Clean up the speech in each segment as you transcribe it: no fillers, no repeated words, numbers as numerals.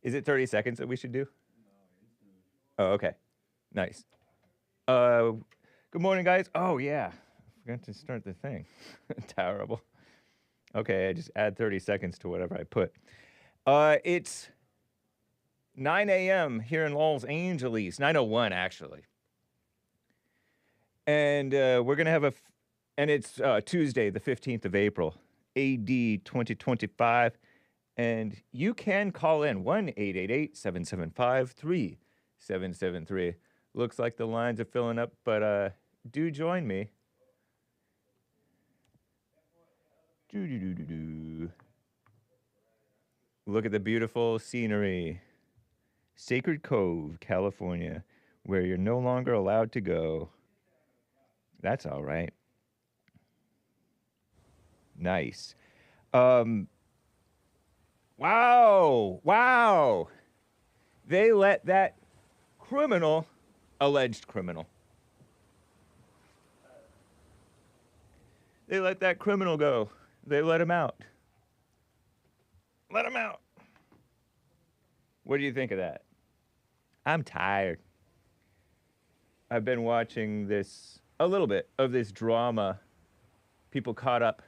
Is it 30 seconds that we should do? Oh, okay. Nice. Good morning, guys. Oh, yeah. I forgot to start the thing. Terrible. Okay, I just add 30 seconds to whatever I put. It's 9 a.m. here in Los Angeles. 9:01, actually. And we're going to have and it's Tuesday, the 15th of April, AD 2025. And you can call in 1-888-775-3773. Looks like the lines are filling up, but do join me. Look at the beautiful scenery. Sacred Cove, California, where you're no longer allowed to go. That's all right. Nice. Wow. They let that alleged criminal. They let that criminal go. They let him out. Let him out. What do you think of that? I'm tired. I've been watching a little bit of this drama. People caught up.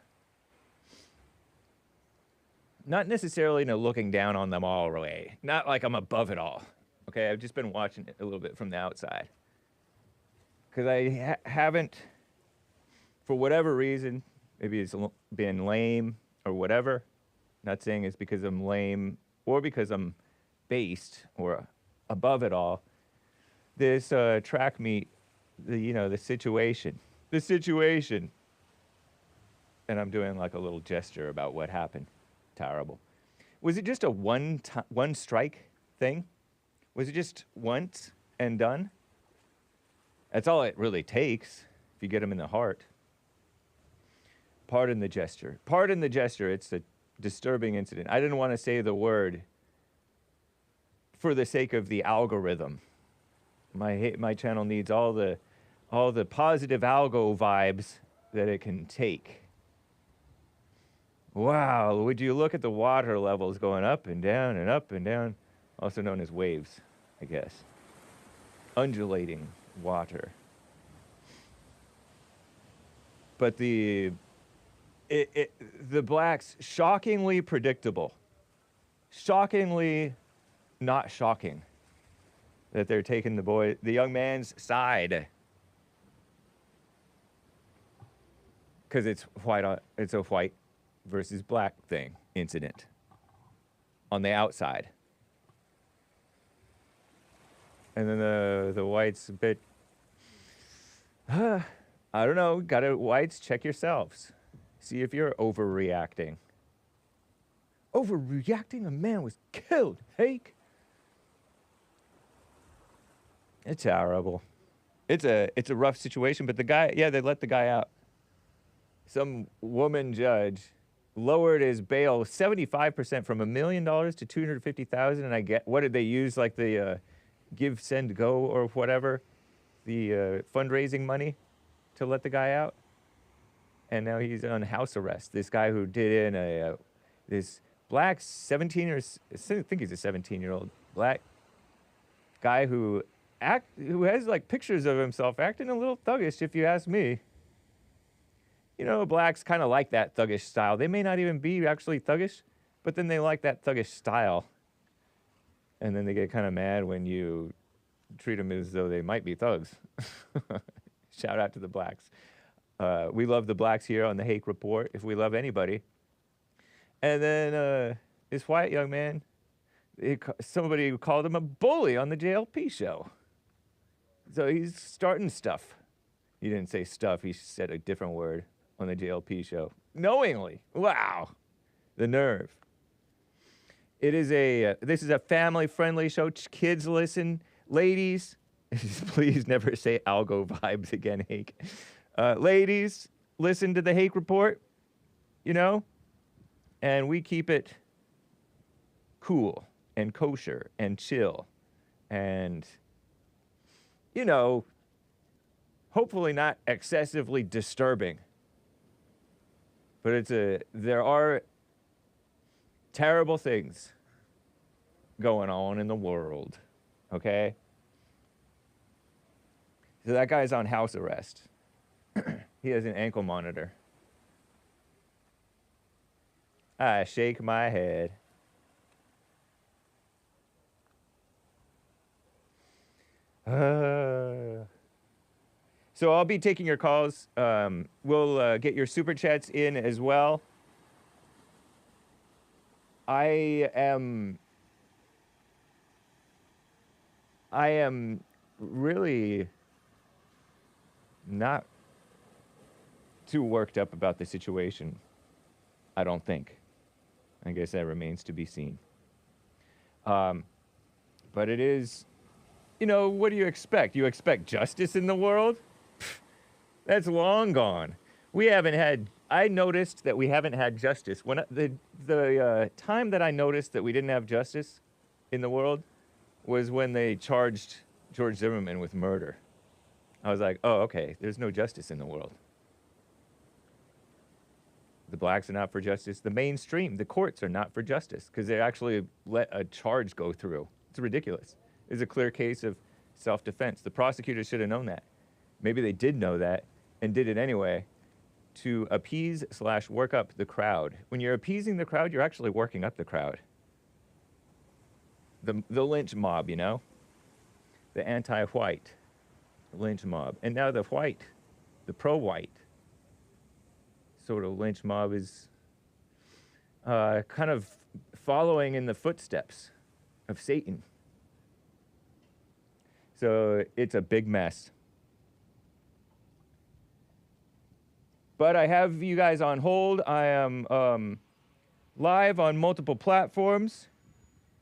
Not necessarily looking down on them all way. Not like I'm above it all. Okay, I've just been watching it a little bit from the outside. Because I haven't, for whatever reason, maybe it's been lame or whatever. Not saying it's because I'm lame or because I'm based or above it all. This track meet, the situation. And I'm doing like a little gesture about what happened. Terrible. Was it just a one strike thing? Was it just once and done? That's all it really takes if you get them in the heart. Pardon the gesture. It's a disturbing incident. I didn't want to say the word for the sake of the algorithm. My channel needs all the positive algo vibes that it can take. Wow, would you look at the water levels going up and down and up and down, also known as waves, I guess. Undulating water. But the blacks, shockingly predictable. Shockingly not shocking that they're taking the young man's side. Because it's a white versus black incident on the outside. And then the whites a bit, I don't know, whites, check yourselves. See if you're overreacting. Overreacting? A man was killed, Hake. It's horrible. It's a rough situation, but the guy, they let the guy out. Some woman judge lowered his bail 75% from $1 million to $250,000, and what did they use, like the give, send, go, or whatever, the fundraising money to let the guy out? And now he's on house arrest. This guy who did in this black 17 or I think he's a 17-year-old black guy who has like pictures of himself acting a little thuggish, if you ask me. Blacks kind of like that thuggish style. They may not even be actually thuggish, but then they like that thuggish style. And then they get kind of mad when you treat them as though they might be thugs. Shout out to the blacks. We love the blacks here on the Hake Report, if we love anybody. And then this white young man, somebody called him a bully on the JLP show. So he's starting stuff. He didn't say stuff, he said a different word on the JLP show. Knowingly. Wow. The nerve. This is a family-friendly show. Kids listen. Ladies, Please never say algo vibes again, Hake. Ladies, listen to the Hake report, you know, and we keep it cool and kosher and chill and, you know, hopefully not excessively disturbing. But there are terrible things going on in the world, okay? So that guy's on house arrest. He has an ankle monitor. I shake my head. So I'll be taking your calls. We'll get your super chats in as well. I am really not too worked up about the situation, I don't think. I guess that remains to be seen. But it is, you know, what do you expect? You expect justice in the world? That's long gone. I noticed that we haven't had justice. When the time that I noticed that we didn't have justice in the world was when they charged George Zimmerman with murder. I was like, oh, okay, there's no justice in the world. The blacks are not for justice. The mainstream, the courts are not for justice because they actually let a charge go through. It's ridiculous. It's a clear case of self-defense. The prosecutors should have known that. Maybe they did know that and did it anyway to appease/work up the crowd. When you're appeasing the crowd, you're actually working up the crowd. The lynch mob, you know? The anti-white lynch mob. And now the pro-white sort of lynch mob is kind of following in the footsteps of Satan. So it's a big mess. But I have you guys on hold. I am live on multiple platforms,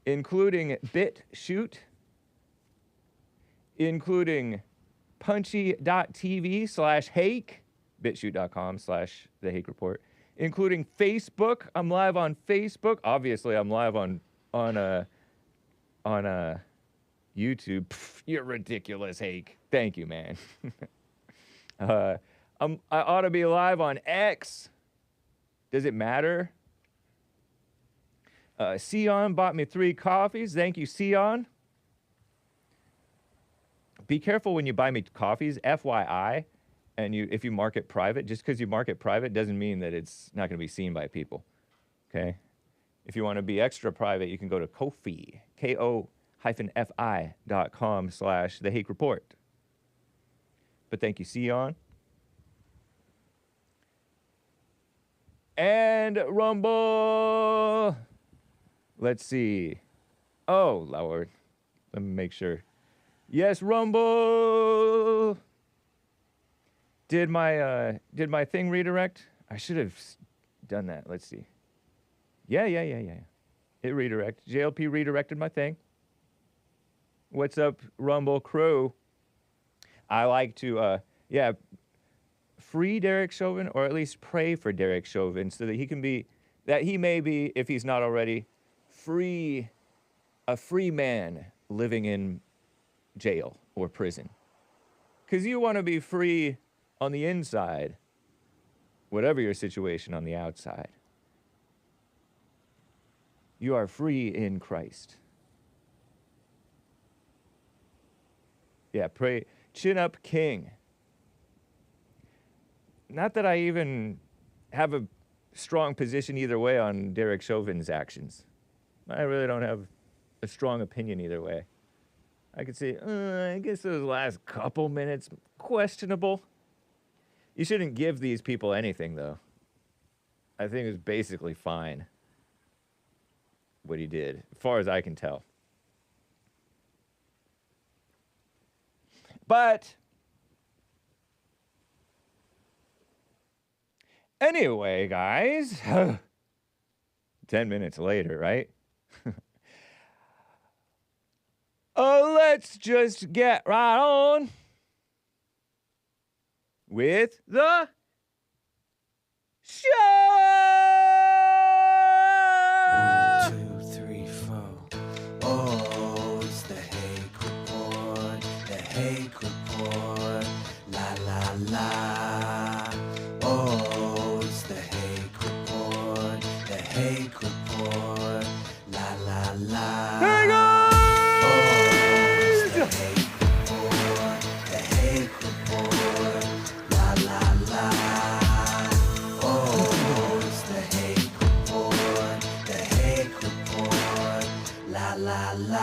including BitChute, including punchy.tv/Hake, bitchute.com/The Hake Report, including Facebook. I'm live on Facebook. Obviously, I'm live on YouTube. Pff, you're ridiculous, Hake. Thank you, man. I ought to be live on X. Does it matter? Sion bought me 3 coffees. Thank you, Sion. Be careful when you buy me coffees, FYI, and if you mark it private. Just because you mark it private doesn't mean that it's not going to be seen by people, okay? If you want to be extra private, you can go to Ko-fi, ko-fi.com/The Hake Report. But thank you, Sion. And Rumble. Let's see. Oh, Lord. Let me make sure. Yes, Rumble. Did my thing redirect? I should have done that. Let's see. Yeah. It redirected. JLP redirected my thing. What's up, Rumble crew? I like to, free Derek Chauvin, or at least pray for Derek Chauvin, so that he may be, if he's not already, a free man living in jail or prison. Because you want to be free on the inside, whatever your situation on the outside. You are free in Christ. Yeah, pray. Chin up, King. Not that I even have a strong position either way on Derek Chauvin's actions. I really don't have a strong opinion either way. I could say, I guess those last couple minutes, questionable. You shouldn't give these people anything, though. I think it was basically fine, what he did, as far as I can tell. But anyway, guys, 10 minutes later, right? let's just get right on with the show. 1, 2, 3, 4. Oh, it's the Hake Report. The Hake Report. La la la. Oh, it's the Hake Report. The Hake Report. La la la. Hey guys! Oh, it's the Hake Report. The Hake Report. La la la. Oh, it's the Hake Report. The Hake Report. La la la.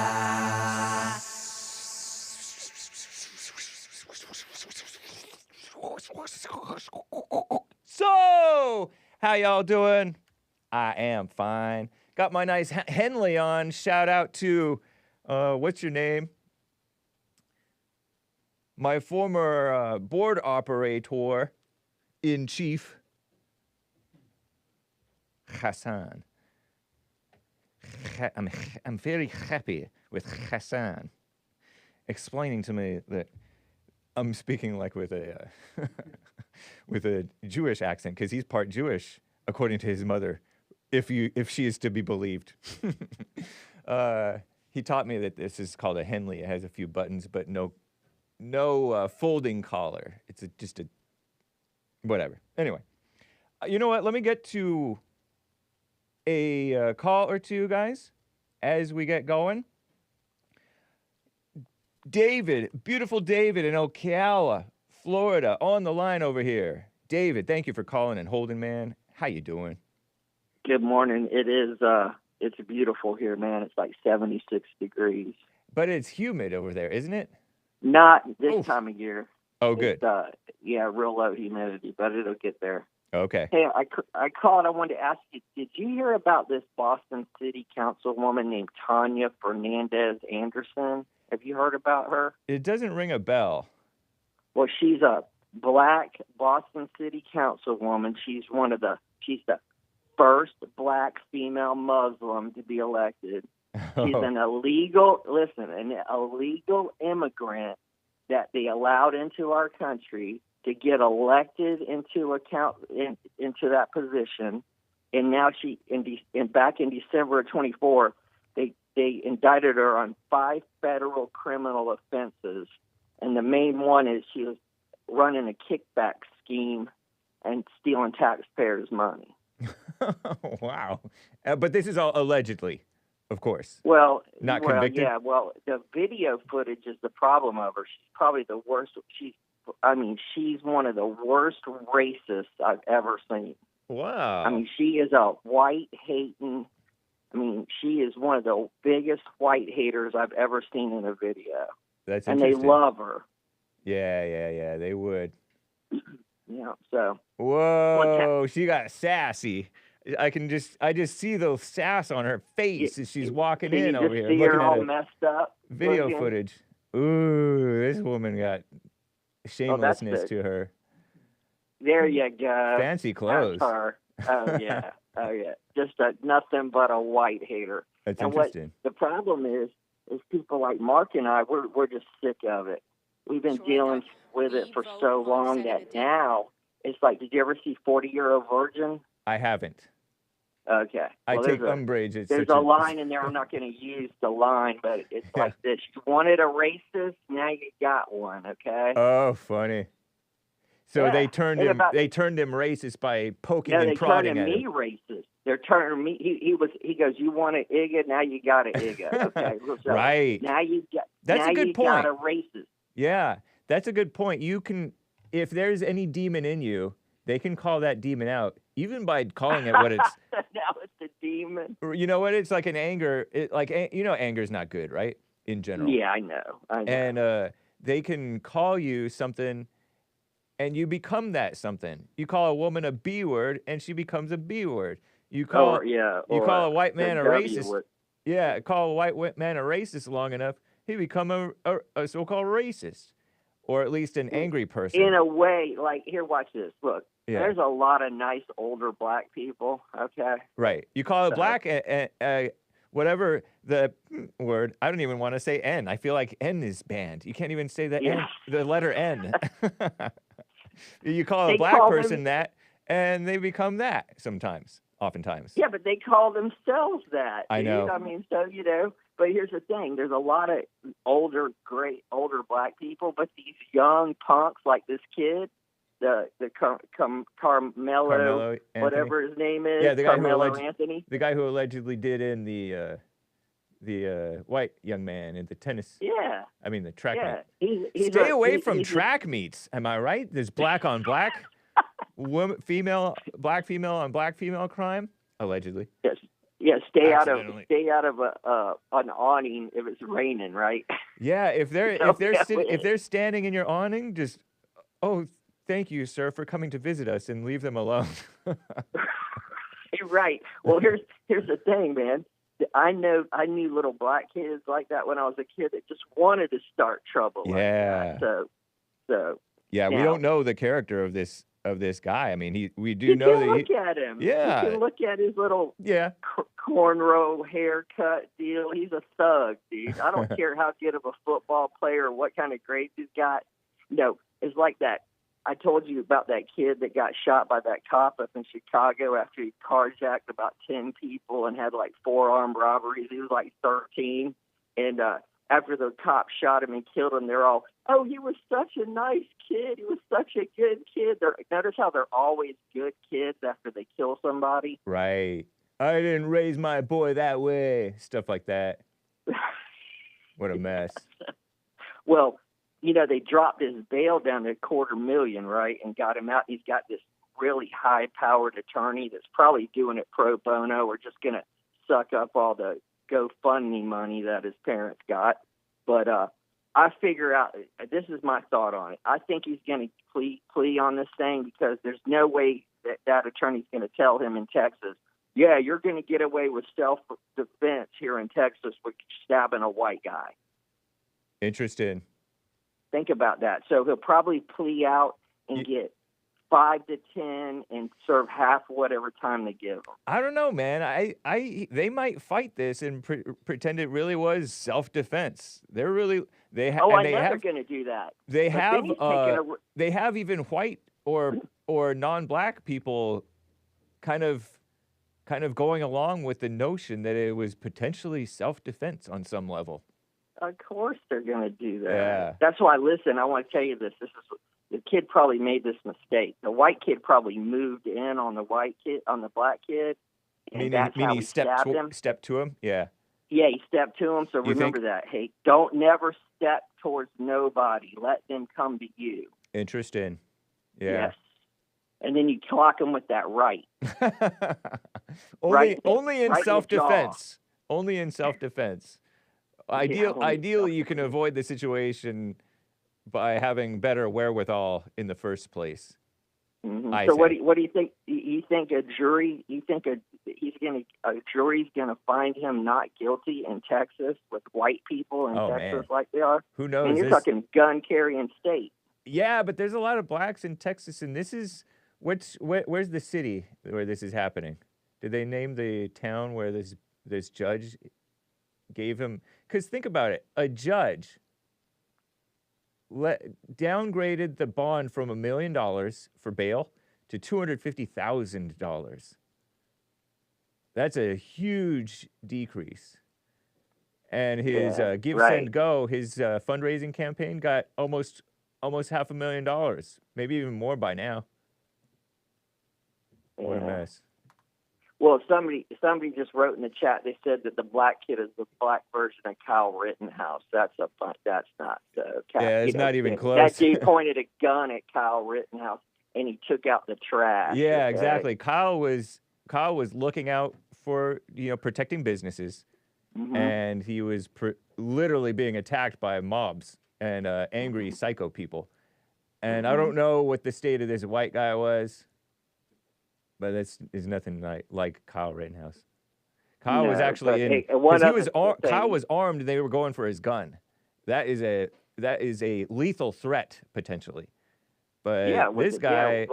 So, how y'all doing? I am fine. Got my nice Henley on. Shout out to, what's your name? My former board operator in chief, Hassan. I'm very happy with Hassan explaining to me that I'm speaking like with a with a Jewish accent because he's part Jewish, according to his mother, if she is to be believed. He taught me that this is called a Henley. It has a few buttons, but no folding collar. It's just a whatever. Anyway, you know what? Let me get to a call or two, guys, as we get going. David, beautiful David in Ocala, Florida, on the line over here. David, thank you for calling and holding, man. How you doing? Good morning. It's beautiful here, man. It's like 76 degrees. But it's humid over there, isn't it? Not this time of year. Oh, good. It's, real low humidity, but it'll get there. Okay. Hey, I called. I wanted to ask you, did you hear about this Boston City Councilwoman named Tanya Fernandez Anderson? Have you heard about her? It doesn't ring a bell. Well, she's a black Boston City Councilwoman. She's the first black female Muslim to be elected. She's an illegal immigrant that they allowed into our country to get elected into that position, and now back in December of 24, they indicted her on 5 federal criminal offenses, and the main one is she was running a kickback scheme and stealing taxpayers' money. Wow. But this is all allegedly, of course. Well, not convicted? Yeah, well, the video footage is the problem of her. She's probably the worst. She's one of the worst racists I've ever seen. Wow. I mean, she is a white-hating. She is one of the biggest white haters I've ever seen in a video. That's and interesting. they love her. Yeah, they would. Yeah, so. Whoa, she got sassy. I just see the sass on her face as she's walking in over here. See looking her at all messed up. Video footage. Ooh, this woman got shamelessness to her. There you go. Fancy clothes. That's her. Oh, yeah. Just nothing but a white hater. That's and interesting. What the problem is people like Mark and I, we're just sick of it. We've been dealing with it for so long that now it's like, did you ever see 40-Year-Old Virgin? I haven't. Okay. I take umbrage. There's a line in there. I'm not going to use the line, but it's like this. You wanted a racist, now you got one, okay? Oh, funny. So they turned him racist by poking and prodding at him. They're turning me racist. They're turning me. He goes, you want an IGA, now you got an IGA. Okay. So right. Now you got. That's now a good you point. Got a racist. Yeah, that's a good point. You can, if there's any demon in you, they can call that demon out, even by calling it what it's. Now it's a demon. You know what? It's like an anger. Anger's not good, right? In general. Yeah, I know. And they can call you something, and you become that something. You call a woman a B word, and she becomes a B word. You call a white man a racist. Word. Yeah, call a white man a racist long enough, he become a so-called racist, or at least an angry person. In a way, like, here, watch this. Look, there's a lot of nice older black people, okay? Right. You call a black, whatever the word. I don't even want to say N. I feel like N is banned. You can't even say the Yeah. N, the letter N. You call a They black call person them- that, and they become that sometimes, oftentimes. Yeah, but they call themselves that. I dude. know. I mean, so But here's the thing: there's a lot of older black people, but these young punks like this kid, the Carmelo, Anthony. whatever his name is, Yeah, the guy who Carmelo Anthony. The guy who allegedly did in the white young man in the tennis. Yeah, I mean the track yeah. meet. He's Stay away from he's track meets. Am I right? There's black on black, black female on black female crime, allegedly. Yeah, stay out Accidentally. of an awning if it's raining, right? Yeah, if they're So, if they're standing in your awning, just thank you, sir, for coming to visit us, and leave them alone. You're right. Well, here's the thing, man. I knew little black kids like that when I was a kid that just wanted to start trouble. Yeah. Like that. So. Yeah, we Now- don't know the character of this guy. I mean, we do You know can that look at him. Yeah. You can look at his little yeah. cornrow haircut deal. He's a thug, dude. I don't care how good of a football player or what kind of grades he's got. No, it's like that. I told you about that kid that got shot by that cop up in Chicago after he carjacked about 10 people and had like 4 armed robberies. He was like 13. And after the cop shot him and killed him, they're all, oh, he was such a nice kid. He was such a good kid. Notice how they're always good kids after they kill somebody. Right. I didn't raise my boy that way. Stuff like that. What a mess. Well, they dropped his bail down to $250,000, right, and got him out. He's got this really high-powered attorney that's probably doing it pro bono or just going to suck up all the GoFundMe money that his parents got. But I figure out, this is my thought on it. I think he's going to plea on this thing because there's no way that attorney's going to tell him in Texas, yeah, you're going to get away with self-defense here in Texas with stabbing a white guy. Interesting. Think about that. So he'll probably plea out and get 5 to 10 and serve half whatever time they give him. I don't know, man. They might fight this and pretend it really was self-defense. They're really they have. Oh, I know they're going to do that. They But have. then he's taking They have even white or non-black people kind of going along with the notion that it was potentially self-defense on some level. Of course they're going to do that. Yeah. That's why, listen, I want to tell you this. The kid probably made this mistake. The white kid probably moved in on the black kid. And that's how he stabbed him. Step to him? Yeah. Yeah, he stepped to him. So remember that. Hey, don't never step towards nobody. Let them come to you. Interesting. Yeah. Yes. And then you clock them with that right. Only in right in the self-defense. Only in self-defense. only Ideally, you can avoid the situation by having better wherewithal in the first place. Mm-hmm. I So say. what do you think? You think a jury? You think a jury's gonna find him not guilty in Texas with white people in Texas man. like they are? Who knows? And you're talking gun carrying state. Yeah, but there's a lot of blacks in Texas, and this is where's the city where this is happening? Did they name the town where this judge gave him? Because think about it, a judge downgraded the bond from $1 million for bail to $250,000. That's a huge decrease. And his Send Go, his fundraising campaign got almost $500,000, maybe even more by now. What a mess. Well, somebody just wrote in the chat. They said that the black kid is the black version of Kyle Rittenhouse. That's not. Yeah, it's not even close. That dude pointed a gun at Kyle Rittenhouse and he took out the trash. Yeah, okay? exactly. Kyle was looking out for protecting businesses, Mm-hmm. and he was literally being attacked by mobs and angry psycho people. And I don't know what the state of this white guy was, but is nothing like Kyle Rittenhouse. Kyle was actually in. Kyle was armed, and they were going for his gun. That is a lethal threat potentially. But the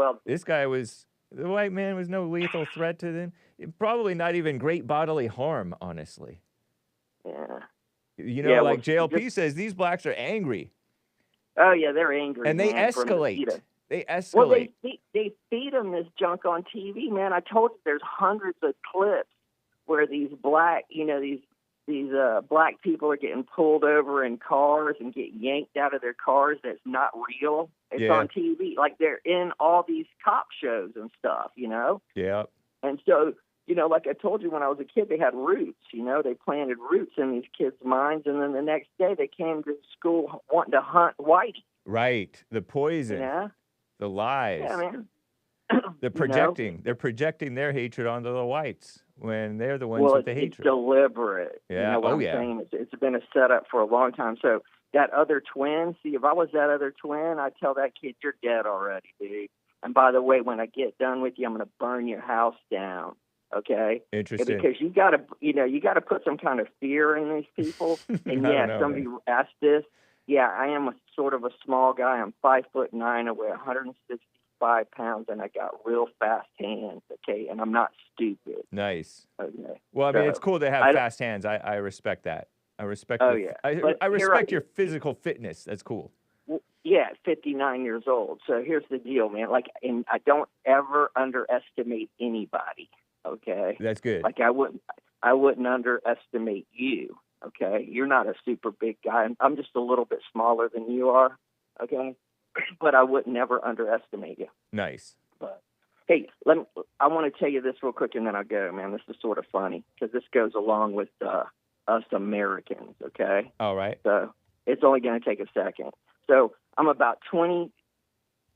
white man was no lethal threat to them. Probably not even great bodily harm, honestly. Yeah. You know, Yeah, like well, JLP says, these blacks are angry. Oh yeah, they're angry, And they man, from the escalate. PETA. They escalate. Well, they feed them this junk on TV, man. I told you there's hundreds of clips where these black, these black people are getting pulled over in cars and get yanked out of their cars. That's not real. It's on TV. Like they're in all these cop shows and stuff, Yeah. And so, like I told you, when I was a kid, they had roots. They planted roots in these kids' minds, and then the next day they came to school wanting to hunt whitey. Right. The poison. Yeah. The lies. Yeah, man. They're projecting. They're projecting their hatred onto the whites when they're the ones with the hatred. It's deliberate. Yeah. You know what I'm saying? It's been a setup for a long time. So that other twin, see, if I was that other twin, I'd tell that kid, you're dead already, dude. And by the way, when I get done with you, I'm going to burn your house down. Okay. Interesting. Because you got to put some kind of fear in these people. And somebody asked this. Yeah, I am sort of a small guy. I'm 5'9". I weigh 165 pounds, and I got real fast hands. Okay, and I'm not stupid. Nice. Okay. Well, I mean, it's cool to have fast hands. I respect that. I respect. I respect your physical fitness. That's cool. Well, yeah, 59 years old. So here's the deal, man. And I don't ever underestimate anybody. Okay. That's good. Like I wouldn't underestimate you. Okay, you're not a super big guy. I'm just a little bit smaller than you are. Okay, but I would never underestimate you. Nice. But hey, I want to tell you this real quick, and then I'll go, man. This is sort of funny because this goes along with us Americans. Okay. All right. So it's only going to take a second. So I'm about 27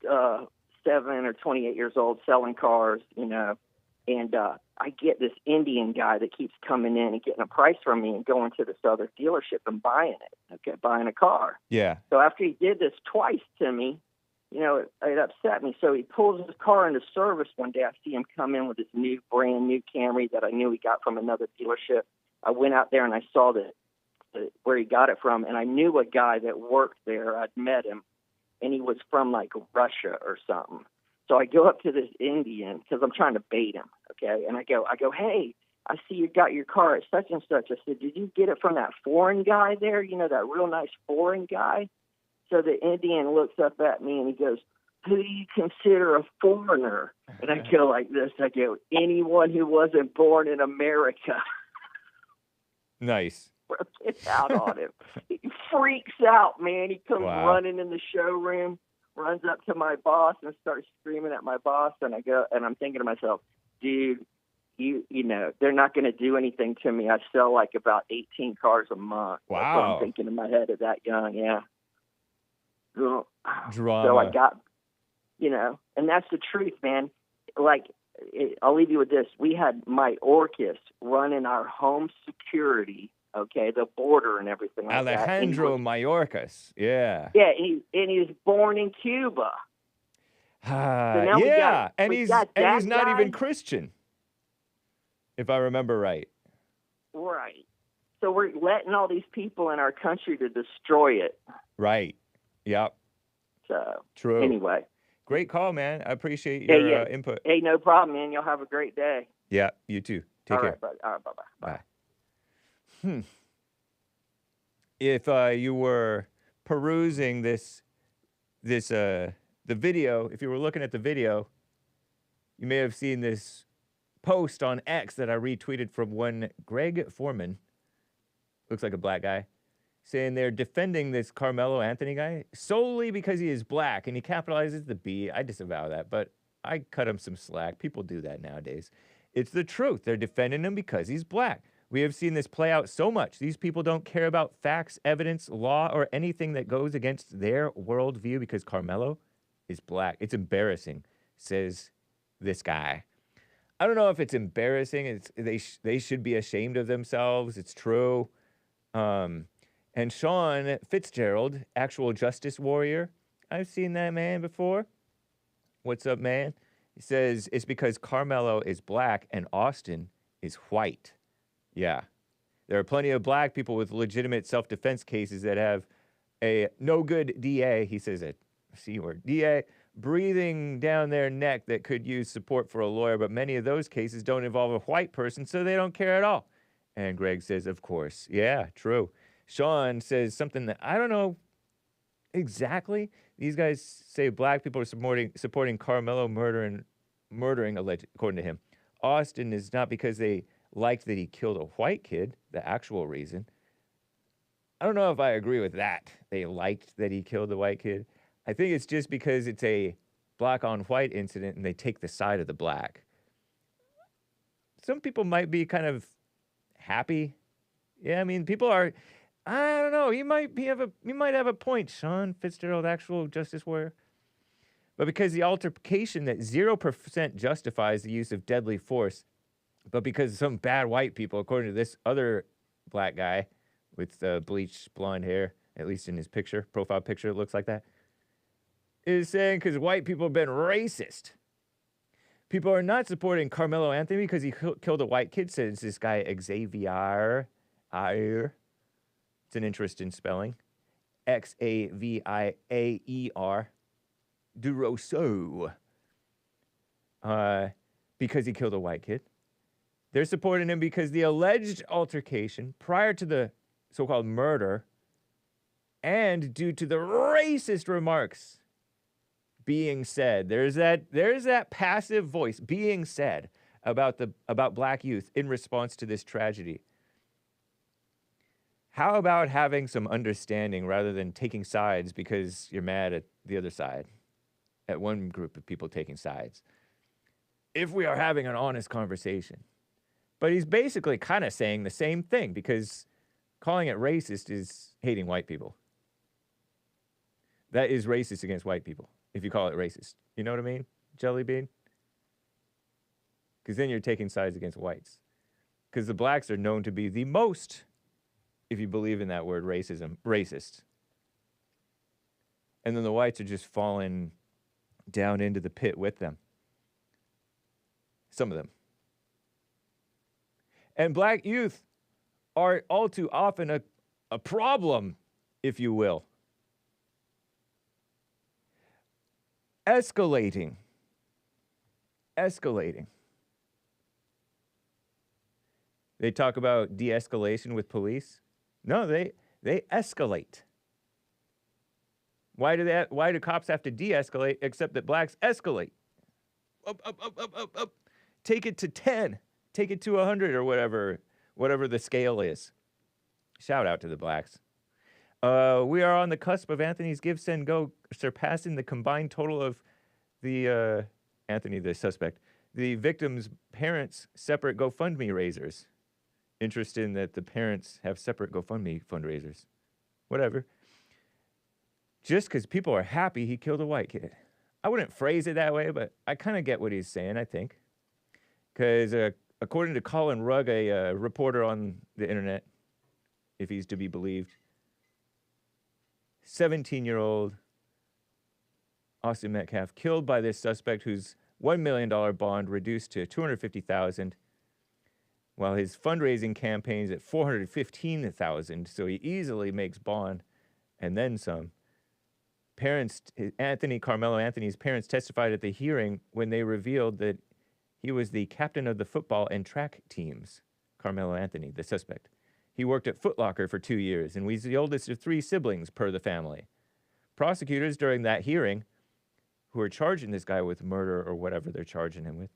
or 28 years old, selling cars, and I get this Indian guy that keeps coming in and getting a price from me and going to this other dealership and buying a car. Yeah. So after he did this twice to me, it upset me. So he pulls his car into service one day. I see him come in with his brand new Camry that I knew he got from another dealership. I went out there and I saw where he got it from, and I knew a guy that worked there. I'd met him, and he was from like Russia or something. So I go up to this Indian because I'm trying to bait him, okay? And I go, hey, I see you got your car at such and such. I said, did you get it from that foreign guy there? That real nice foreign guy? So the Indian looks up at me and he goes, who do you consider a foreigner? And I go like this. I go, anyone who wasn't born in America. Nice. It's out on him. He freaks out, man. He comes running in the showroom, runs up to my boss and starts screaming at my boss. And I go, and I'm thinking to myself, dude, they're not going to do anything to me. I sell like about 18 cars a month. Wow. That's what I'm thinking in my head at that young. Yeah. Drama. So I got, and that's the truth, man. Like, I'll leave you with this. We had my Orcus running our home security, okay, the border and everything like Alejandro Mayorkas. Yeah. Yeah, and he was born in Cuba. And he's not even Christian, if I remember right. Right. So we're letting all these people in our country to destroy it. Right. Yep. So true. Anyway. Great call, man. I appreciate your input. Hey, no problem, man. You'll have a great day. Yeah, you too. Take care. All right, bye-bye. Bye. If you were perusing the video, if you were looking at the video, you may have seen this post on X that I retweeted from one Greg Foreman, looks like a black guy, saying they're defending this Karmelo Anthony guy solely because he is black, and he capitalizes the B. I disavow that, but I cut him some slack. People do that nowadays. It's the truth. They're defending him because he's black. We have seen this play out so much. These people don't care about facts, evidence, law, or anything that goes against their worldview because Karmelo is black. It's embarrassing, says this guy. I don't know if it's embarrassing. They should be ashamed of themselves. It's true. And Sean Fitzgerald, actual justice warrior, I've seen that man before. What's up, man? He says it's because Karmelo is black and Austin is white. Yeah. There are plenty of black people with legitimate self-defense cases that have a no good DA, he says a C word, DA, breathing down their neck that could use support for a lawyer, but many of those cases don't involve a white person, so they don't care at all. And Greg says, of course. Yeah, true. Sean says something that I don't know exactly. These guys say black people are supporting Karmelo murdering alleged, according to him. Austin is not because they liked that he killed a white kid, the actual reason. I don't know if I agree with that. They liked that he killed the white kid. I think it's just because it's a black on white incident and they take the side of the black. Some people might be kind of happy. Yeah, I mean, people are, I don't know, you might have a point, Sean Fitzgerald, actual justice warrior. But because the altercation that 0% justifies the use of deadly force, but because some bad white people, according to this other black guy with bleached blonde hair, at least in his picture, profile picture, it looks like that, is saying because white people have been racist. People are not supporting Karmelo Anthony because he killed a white kid, says this guy Xavier. It's an interesting spelling. Xavier. DuRousseau. Because he killed a white kid. They're supporting him because the alleged altercation prior to the so-called murder and due to the racist remarks being said. There's that passive voice being said about black youth in response to this tragedy. How about having some understanding rather than taking sides because you're mad at the other side, at one group of people taking sides? If we are having an honest conversation. But he's basically kind of saying the same thing because calling it racist is hating white people. That is racist against white people, if you call it racist. You know what I mean, Jelly Bean? Because then you're taking sides against whites. Because the blacks are known to be the most, if you believe in that word, racist. And then the whites are just falling down into the pit with them. Some of them. And black youth are all too often a problem, if you will. Escalating. They talk about de-escalation with police. No, they escalate. Why do cops have to de-escalate except that blacks escalate? Up. Take it to 10. Take it to 100 or whatever the scale is. Shout out to the blacks. We are on the cusp of Anthony's Give, Send, Go surpassing the combined total of the Anthony, the suspect, the victim's parents' separate GoFundMe raisers. Interesting that the parents have separate GoFundMe fundraisers. Whatever. Just because people are happy he killed a white kid. I wouldn't phrase it that way, but I kind of get what he's saying, I think. Because according to Colin Rugg, a reporter on the internet, if he's to be believed, 17-year-old Austin Metcalf killed by this suspect whose $1 million bond reduced to $250,000, while his fundraising campaign's at $415,000, so he easily makes bond and then some. Karmelo Anthony's parents testified at the hearing when they revealed that he was the captain of the football and track teams, Karmelo Anthony, the suspect. He worked at Foot Locker for 2 years and was the oldest of 3 siblings per the family. Prosecutors during that hearing, who are charging this guy with murder or whatever they're charging him with,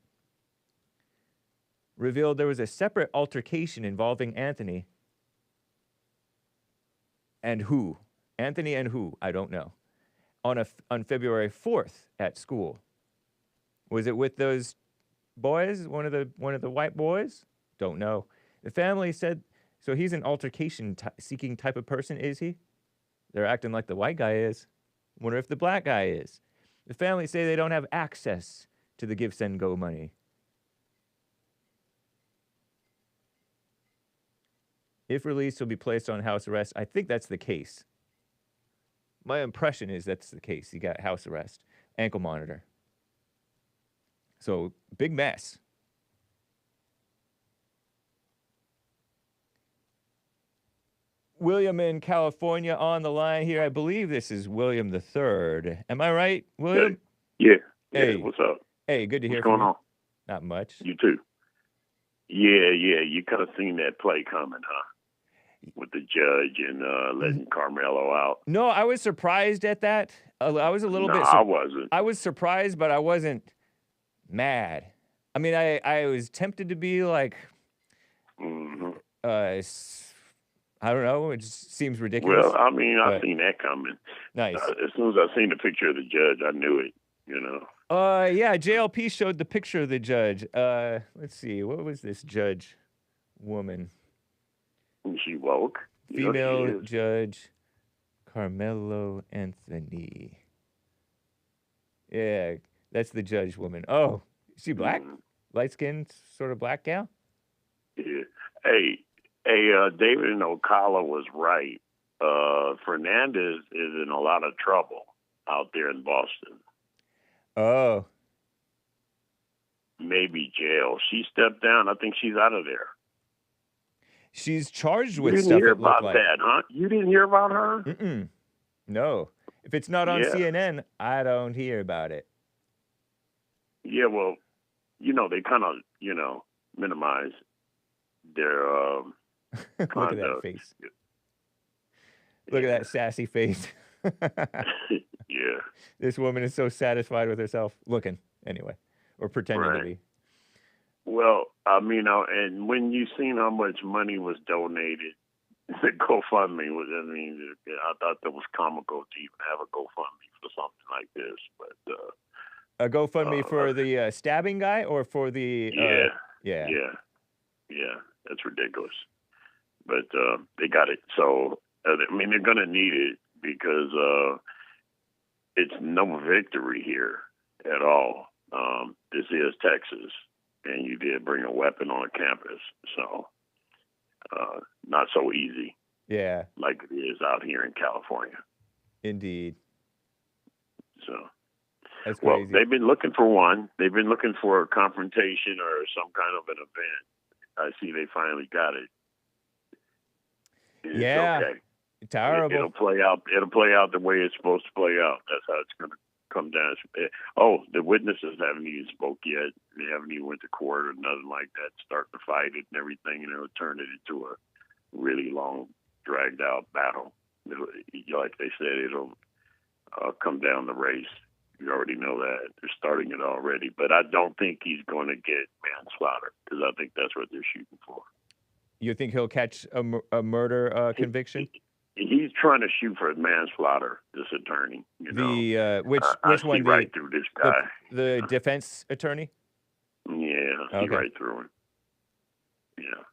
revealed there was a separate altercation involving Anthony and who? Anthony and who? I don't know. On February 4th at school. Was it with those boys? One of the white boys? Don't know. The family said, so he's an altercation-seeking type of person, is he? They're acting like the white guy is. Wonder if the black guy is. The family say they don't have access to the Give, Send, Go money. If released, he'll be placed on house arrest. I think that's the case. My impression is that's the case. He got house arrest, ankle monitor. So, big mess. William in California on the line here. I believe this is William the Third. Am I right, William? Yeah. Hey. What's up? Hey, good to hear What's from going you. on? Not much. You too. Yeah, yeah. You could have seen that play coming, huh? With the judge and letting Karmelo out. No, I was surprised at that. I was a little No, bit. I wasn't. I was surprised, but I wasn't mad. I mean, I was tempted to be like, Mm-hmm. I don't know. It just seems ridiculous. Well, I mean, I've but seen that coming. nice. As soon as I seen the picture of the judge, I knew it. You know. Yeah, JLP showed the picture of the judge. Let's see. What was this judge woman? And she woke. You know Female she is. judge Karmelo Anthony. Yeah, that's the judge woman. Oh, is she black? Light skinned, sort of black gal? Yeah. Hey, David and Ocala was right. Fernandez is in a lot of trouble out there in Boston. Oh. Maybe jail. She stepped down. I think she's out of there. She's charged You with didn't stuff. hear it looked about like. that, huh? You didn't hear about her? Mm-mm. No. If it's not on Yeah. CNN, I don't hear about it. Yeah, well, you know, they kind of, minimize their Look at that conduct. face. Look at that sassy face. Yeah. This woman is so satisfied with herself. Looking, anyway. Or pretending to Right. be. Well, I mean, and when you seen how much money was donated, the GoFundMe was, I thought that was comical to even have a GoFundMe for something like this. But A GoFundMe for the stabbing guy or for the... yeah. That's ridiculous. But they got it. So, they're going to need it because it's no victory here at all. This is Texas, and you did bring a weapon on campus. So, not so easy. Yeah. Like it is out here in California. Indeed. So, That's well, crazy. they've been looking for one. They've been looking for a confrontation or some kind of an event. I see they finally got it. It's Yeah. okay. Terrible. It'll play out. It'll play out the way it's supposed to play out. That's how it's going to come down. Oh, the witnesses haven't even spoke yet. They haven't even went to court or nothing like that. Start to fight it and everything, and it'll turn it into a really long, dragged out battle. Like they said, it'll come down the race. You already know that. They're starting it already. But I don't think he's going to get manslaughter because I think that's what they're shooting for. You think he'll catch a murder conviction? He's trying to shoot for manslaughter, this attorney. You know, The which I see one? right through this guy. The defense attorney? Yeah, I see Okay. right through him. Yeah.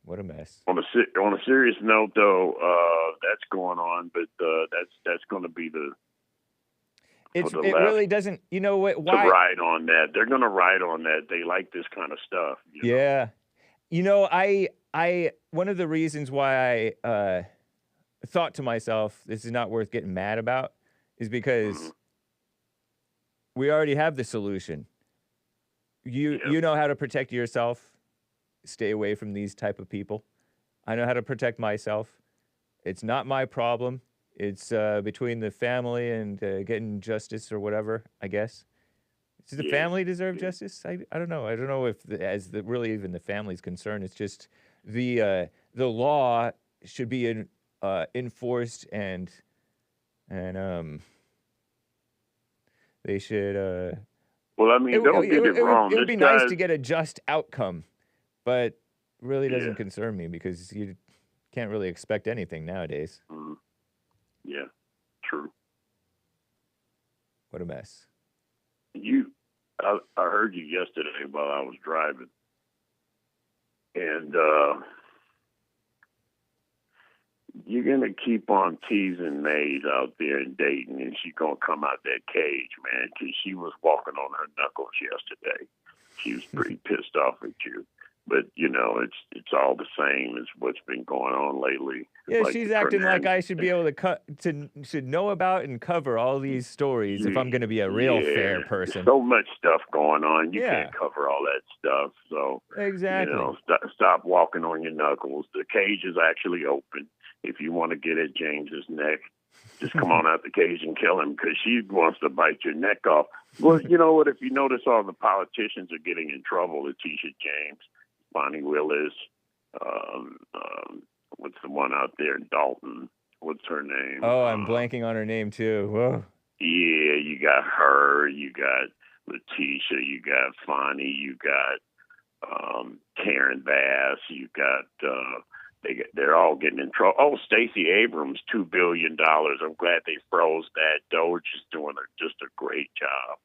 What a mess. On a serious note, though, that's going on, but that's going to be It the left really doesn't. You know what? to Why? ride on that. They're going to ride on that. They like this kind of stuff. You know? Yeah. You know, I one of the reasons why I thought to myself, this is not worth getting mad about, is because we already have the solution. You know how to protect yourself. Stay away from these type of people. I know how to protect myself. It's not my problem. It's between the family and getting justice or whatever, I guess. Does the family deserve justice? I don't know. I don't know if really even the family's concerned. It's just the law should be enforced and they should. Well, I mean, don't get it wrong. It would be nice to get a just outcome, but really doesn't concern me because you can't really expect anything nowadays. Yeah, true. What a mess. I heard you yesterday while I was driving, and you're gonna keep on teasing Maze out there in Dayton, and she's gonna come out that cage, man, because she was walking on her knuckles yesterday. She was pretty pissed off at you. But, you know, it's all the same as what's been going on lately. Yeah, like she's acting like I should be able to should know about and cover all these stories if I'm going to be a real fair person. There's so much stuff going on. You Yeah. can't cover all that stuff. So, Exactly. you know, stop walking on your knuckles. The cage is actually open if you want to get at James's neck. Just come on out the cage and kill him because she wants to bite your neck off. Well, you know what? If you notice, all the politicians are getting in trouble. Letitia James, Bonnie Willis, what's the one out there in Dalton? What's her name? Oh, I'm blanking on her name too. Whoa. Yeah, you got her, you got Letitia, you got Fonnie, you got Karen Bass, you got they're all getting in trouble. Oh, Stacey Abrams, $2 billion. I'm glad they froze that. Doge is doing just a great job.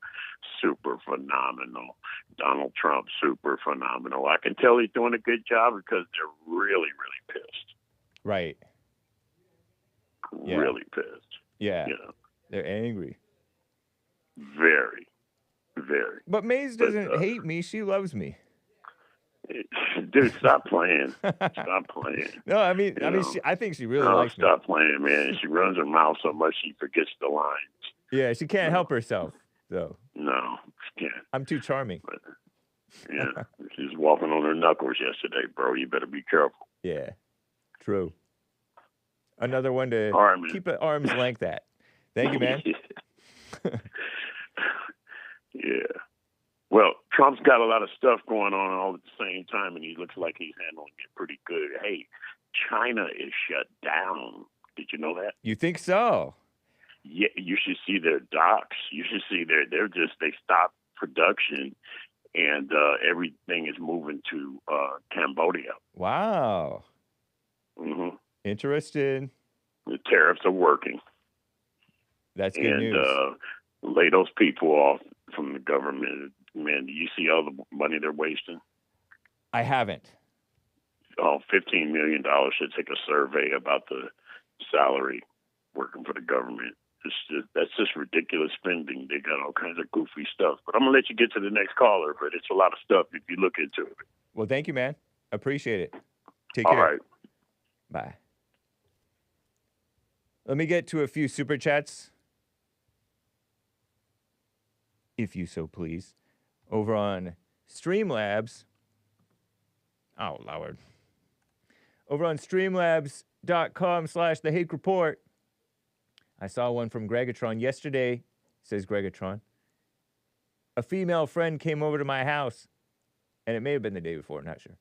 Super phenomenal. Donald Trump, super phenomenal. I can tell he's doing a good job because they're really, really pissed. Right. Yeah. Really pissed. Yeah. You know, they're angry. very, very. But Maze doesn't hate me. She loves me. Dude, stop playing. Stop playing. No, I mean, I think she really likes me. Stop playing, man. She runs her mouth so much she forgets the lines. Yeah, she can't help herself, though. No, she can't. I'm too charming. But, yeah, she was walking on her knuckles yesterday, bro. You better be careful. Yeah, true. Another one to keep at arm's length at. Thank you, man. Yeah. Well, Trump's got a lot of stuff going on all at the same time, and he looks like he's handling it pretty good. Hey, China is shut down. Did you know that? You think so? Yeah, you should see their docks. You should see they stopped production, and everything is moving to Cambodia. Wow. Mm-hmm. Interested. The tariffs are working. That's good news. And lay those people off from the government. Man, do you see all the money they're wasting? I haven't. Oh, $15 million should take a survey about the salary working for the government. That's just ridiculous spending. They got all kinds of goofy stuff. But I'm going to let you get to the next caller, but it's a lot of stuff if you look into it. Well, thank you, man. Appreciate it. Take care. All right. Bye. Let me get to a few super chats, if you so please, over on Streamlabs. Oh, Lord. Over on streamlabs.com/The Hake Report. I saw one from Gregatron yesterday, says Gregatron. A female friend came over to my house, and it may have been the day before, not sure.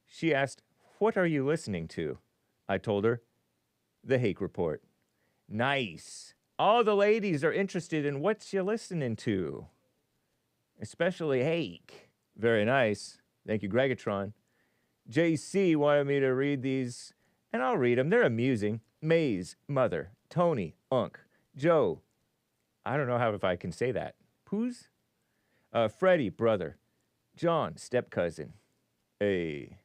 She asked, "What are you listening to?" I told her, The Hake Report. Nice. All the ladies are interested in what you're listening to. Especially Hake. Very nice. Thank you, Gregatron. JC wanted me to read these, and I'll read them. They're amusing. Maze, Mother, Tony, Unk, Joe. I don't know if I can say that. Poos? Freddie, Brother. John, Step Cousin. Jeff,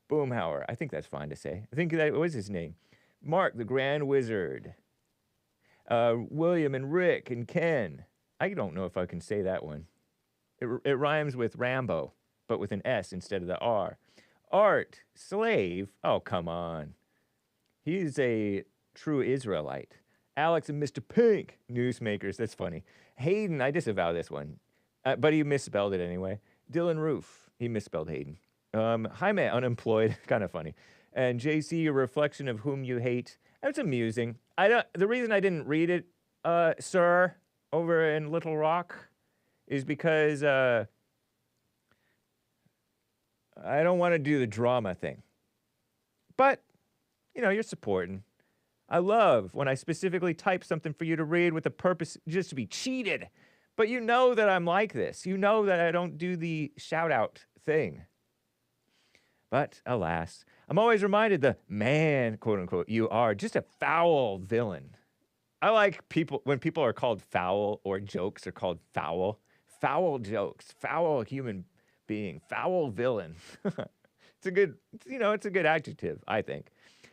Boomhauer. I think that's fine to say. I think that was his name. Mark, the Grand Wizard. William and Rick and Ken. I don't know if I can say that one. It rhymes with Rambo, but with an S instead of the R. Art, Slave. Oh, come on. He's a true Israelite. Alex and Mr. Pink, Newsmakers. That's funny. Hayden, I disavow this one, but he misspelled it anyway. Dylan Roof, he misspelled Hayden. Jaime, Unemployed, kind of funny. And JC, a reflection of whom you hate. That's amusing. The reason I didn't read it, sir, over in Little Rock, is because I don't want to do the drama thing. But, you're supporting. I love when I specifically type something for you to read with the purpose just to be cheated. But you know that I'm like this. You know that I don't do the shout-out thing. But, alas, I'm always reminded the man, quote-unquote, you are just a foul villain. I like when people are called foul or jokes are called foul. Foul jokes, foul human being, foul villain. It's a good adjective, I think.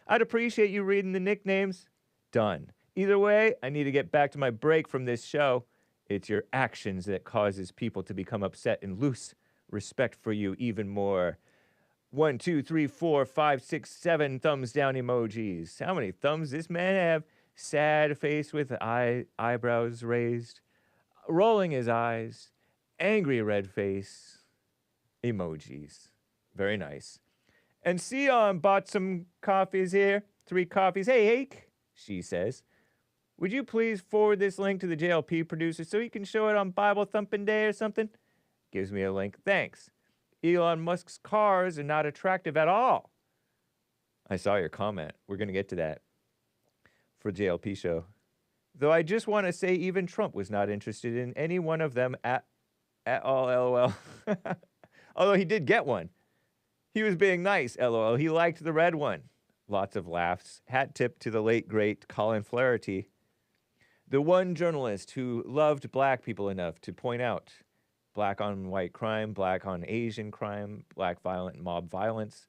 I'd appreciate you reading the nicknames. Done. Either way, I need to get back to my break from this show. It's your actions that causes people to become upset and lose respect for you even more. 1, 2, 3, 4, 5, 6, 7 thumbs down emojis. How many thumbs does this man have? Sad face with eyebrows raised. Rolling his eyes. Angry red face. Emojis. Very nice. And Sion bought some coffees here. 3 coffees. Hey, Hake. she says. Would you please forward this link to the JLP producer so he can show it on Bible Thumping Day or something? Gives me a link. Thanks. Elon Musk's cars are not attractive at all. I saw your comment. We're going to get to that for JLP show. Though I just want to say even Trump was not interested in any one of them at all, LOL. Although he did get one. He was being nice, LOL. He liked the red one. Lots of laughs. Hat tip to the late, great Colin Flaherty, the one journalist who loved black people enough to point out black on white crime, black on Asian crime, black violent mob violence,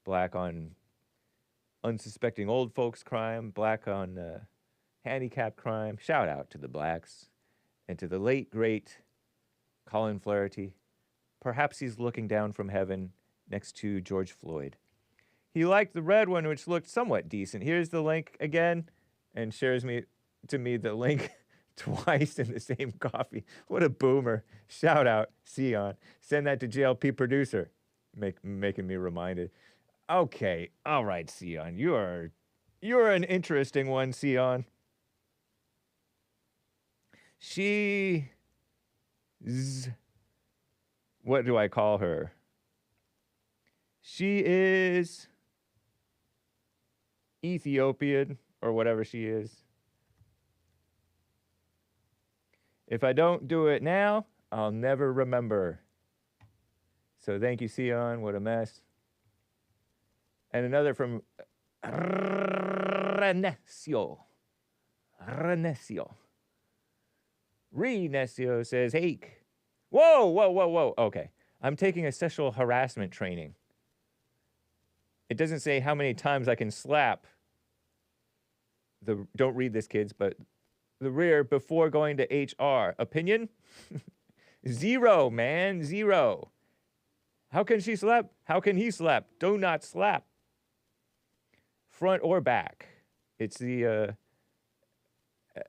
black on unsuspecting old folks crime, black on handicapped crime. Shout out to the blacks and to the late, great Colin Flaherty. Perhaps he's looking down from heaven next to George Floyd. He liked the red one, which looked somewhat decent. Here's the link again, and shares to me the link twice in the same coffee. What a boomer. Shout out, Sion. Send that to JLP producer. Making me reminded. Okay, all right, Sion. You're an interesting one, Sion. What do I call her? She is Ethiopian, or whatever she is. If I don't do it now, I'll never remember. So thank you, Sion. What a mess. And another from Renesio. Renesio says, Hake. Whoa. Okay. I'm taking a sexual harassment training. It doesn't say how many times I can slap don't read this, kids, but the rear before going to HR. Opinion? 0, man. 0. How can she slap? How can he slap? Do not slap. Front or back. It's the,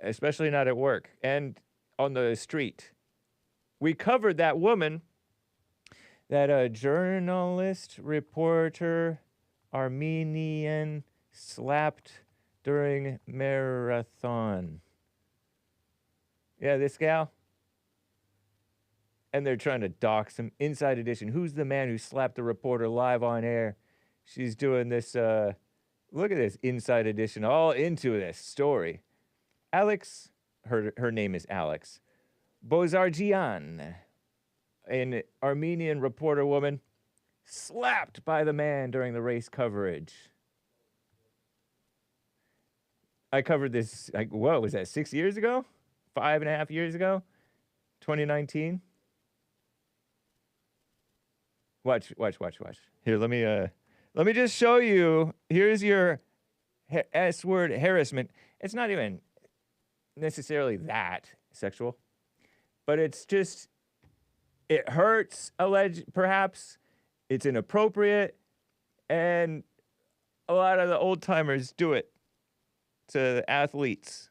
especially not at work and on the street. We covered that woman, that journalist, reporter, Armenian, slapped during marathon. Yeah, this gal. And they're trying to dox him. Inside Edition. Who's the man who slapped the reporter live on air? She's doing this, look at this, Inside Edition, all into this story. Alex, her name is Alex Bozargian, an Armenian reporter woman, slapped by the man during the race coverage. I covered this, what was that, 6 years ago? 5.5 years ago? 2019? Watch. Here, let me just show you. Here's your S-word harassment. It's not even necessarily that sexual, but it's just, it hurts, perhaps. It's inappropriate, and a lot of the old-timers do it to athletes.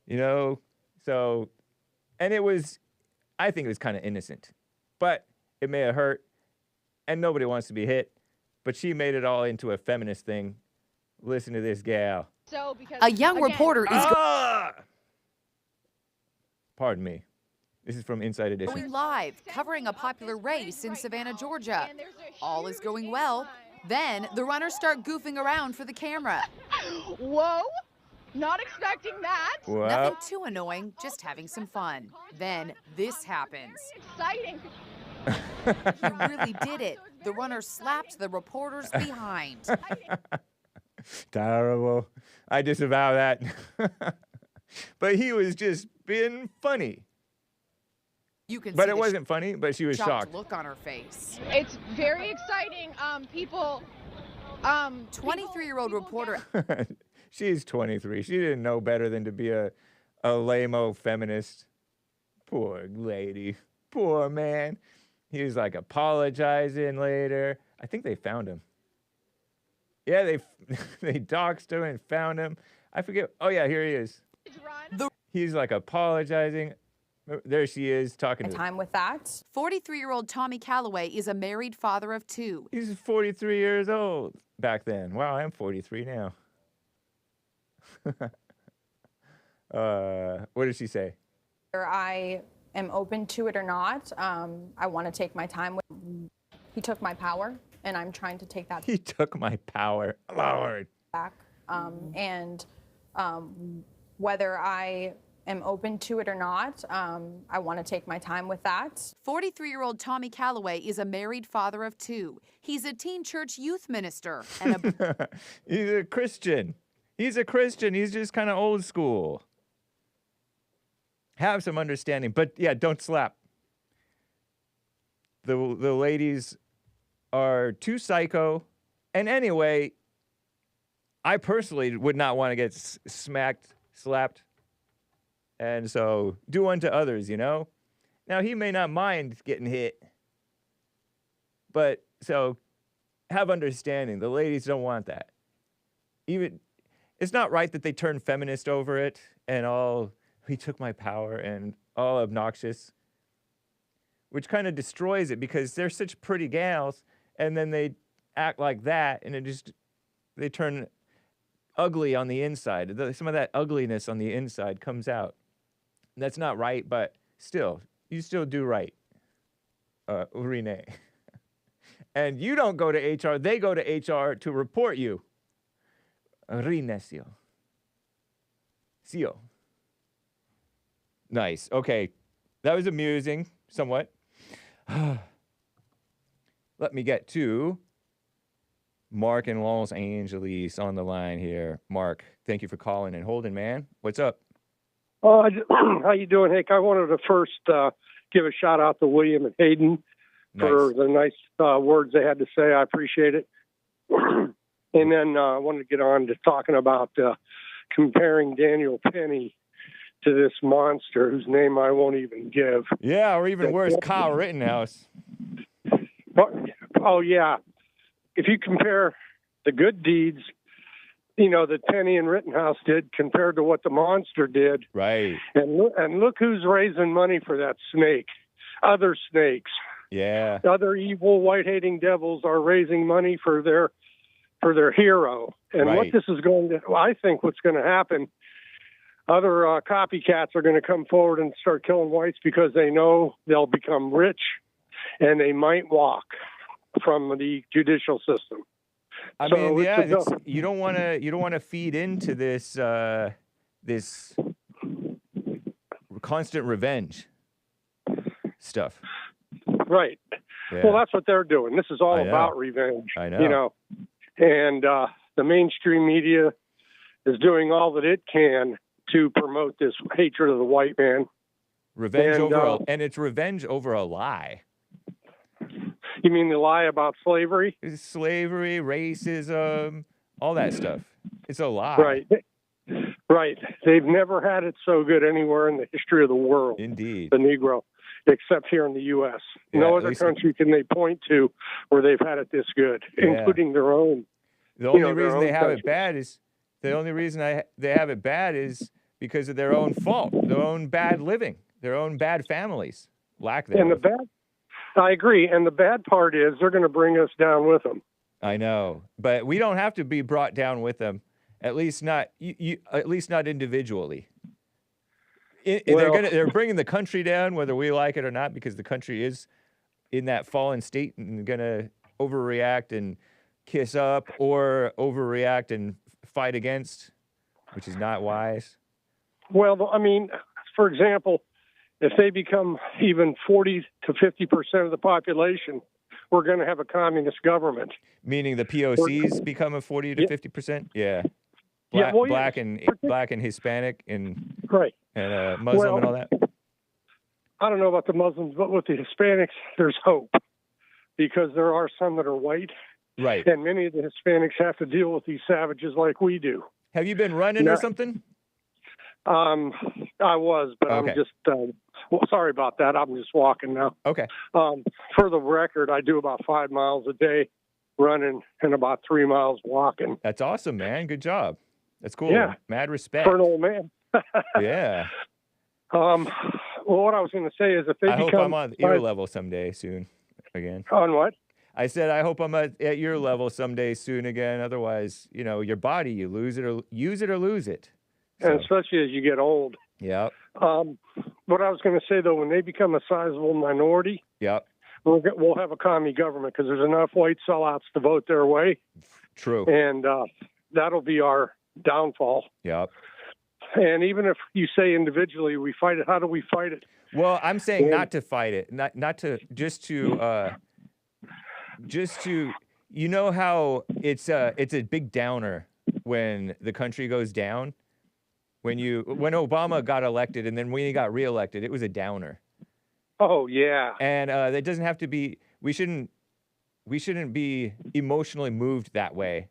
You know? So, and I think it was kind of innocent, but it may have hurt, and nobody wants to be hit, but she made it all into a feminist thing. Listen to this gal. So, because a young reporter is pardon me. This is from Inside Edition. going live, covering a popular race in Savannah, Georgia. All is going well. Then the runners start goofing around for the camera. Whoa, not expecting that. What? Nothing too annoying, just having some fun. Then this happens. Exciting. He really did it. The runner slapped the reporter's behind. Terrible. I disavow that. But he was just being funny. You can But see it the wasn't funny, but she was shocked. look on her face. It's very exciting. People. 23-year-old reporter She's 23. She didn't know better than to be a lame-o feminist. Poor lady. Poor man. He was like apologizing later. I think they found him. Yeah, they doxed him and found him. I forget. Oh, yeah, here he is. He's like apologizing. There she is talking to time with that. 43-year-old Tommy Calloway is a married father of 2. He's 43 years old back then. Wow, I'm 43 now. What did she say? Whether I am open to it or not, I want to take my time with. He took my power, and I'm trying to take that He took my power. Lord. back. And whether I am open to it or not, I want to take my time with that. 43-year-old Tommy Calloway is a married father of 2. He's a teen church youth minister and a He's a Christian. He's a Christian. He's just kind of old school. Have some understanding, but yeah, don't slap. The ladies are too psycho, and anyway, I personally would not want to get smacked, slapped, and so do unto others, you know? Now, he may not mind getting hit, but so have understanding. The ladies don't want that. Even, it's not right that they turn feminist over it and all, he took my power and all obnoxious, which kind of destroys it because they're such pretty gals, and then they act like that, and they turn ugly on the inside. Some of that ugliness on the inside comes out. That's not right, but still, you still do right, Renee. And you don't go to HR, they go to HR to report you. Rinesio. Sio. Nice. Okay. That was amusing, somewhat. Let me get to Mark in Los Angeles on the line here. Mark, thank you for calling and holding, man. What's up? How you doing, Hake? I wanted to first give a shout out to William and Hayden for the nice words they had to say. I appreciate it. And then I wanted to get on to talking about comparing Daniel Penny to this monster whose name I won't even give. Yeah, or even worse, Kyle Rittenhouse. Oh, yeah. If you compare the good deeds, you know, that Penny and Rittenhouse did compared to what the monster did. Right. And look who's raising money for that snake. Other snakes. Yeah. Other evil white-hating devils are raising money for their hero. And what this is going to, I think what's going to happen, other copycats are going to come forward and start killing whites because they know they'll become rich and they might walk from the judicial system. I mean, yeah, you don't want to feed into this this constant revenge stuff. Right. Yeah. Well, that's what they're doing. This is all about revenge. I know. You know, and the mainstream media is doing all that it can to promote this hatred of the white man. Revenge and it's revenge over a lie. You mean the lie about slavery? Slavery, racism, all that stuff. It's a lie. Right. Right. They've never had it so good anywhere in the history of the world. Indeed. The Negro, except here in the U.S. Yeah, no other country can they point to where they've had it this good, including their own. The only reason they have it bad is they have it bad is because of their own fault, their own bad living, their own bad families, lack thereof. I agree. And the bad part is they're going to bring us down with them. I know, but we don't have to be brought down with them. At least not at least not individually. They're bringing the country down, whether we like it or not, because the country is in that fallen state and going to overreact and kiss up or overreact and fight against, which is not wise. Well, I mean, for example, if they become even 40 to 50% of the population, we're going to have a communist government. Meaning the POCs become a 40 to 50%? Yeah. Black and Hispanic and and Muslim and all that. I don't know about the Muslims, but with the Hispanics, there's hope because there are some that are white. Right. And many of the Hispanics have to deal with these savages like we do. Have you been running or something? I was, but I'm just, sorry about that. I'm just walking now. Okay. For the record, I do about 5 miles a day running and about 3 miles walking. That's awesome, man. Good job. That's cool. Yeah. Mad respect. For an old man. Yeah. Well, what I was going to say is if they I hope I'm on ear level someday soon again. On what? I said, I hope I'm at your level someday soon again. Otherwise, your body, you lose it or use it or lose it. So. And especially as you get old. Yep. What I was going to say, though, when they become a sizable minority, yep, we'll have a commie government because there's enough white sellouts to vote their way. True. And that'll be our downfall. Yep. And even if you say individually we fight it, how do we fight it? Well, I'm saying not to fight it, not to just to how it's a big downer when the country goes down. When Obama got elected and then when he got reelected, it was a downer. Oh yeah. And that doesn't have to be. We shouldn't be emotionally moved that way,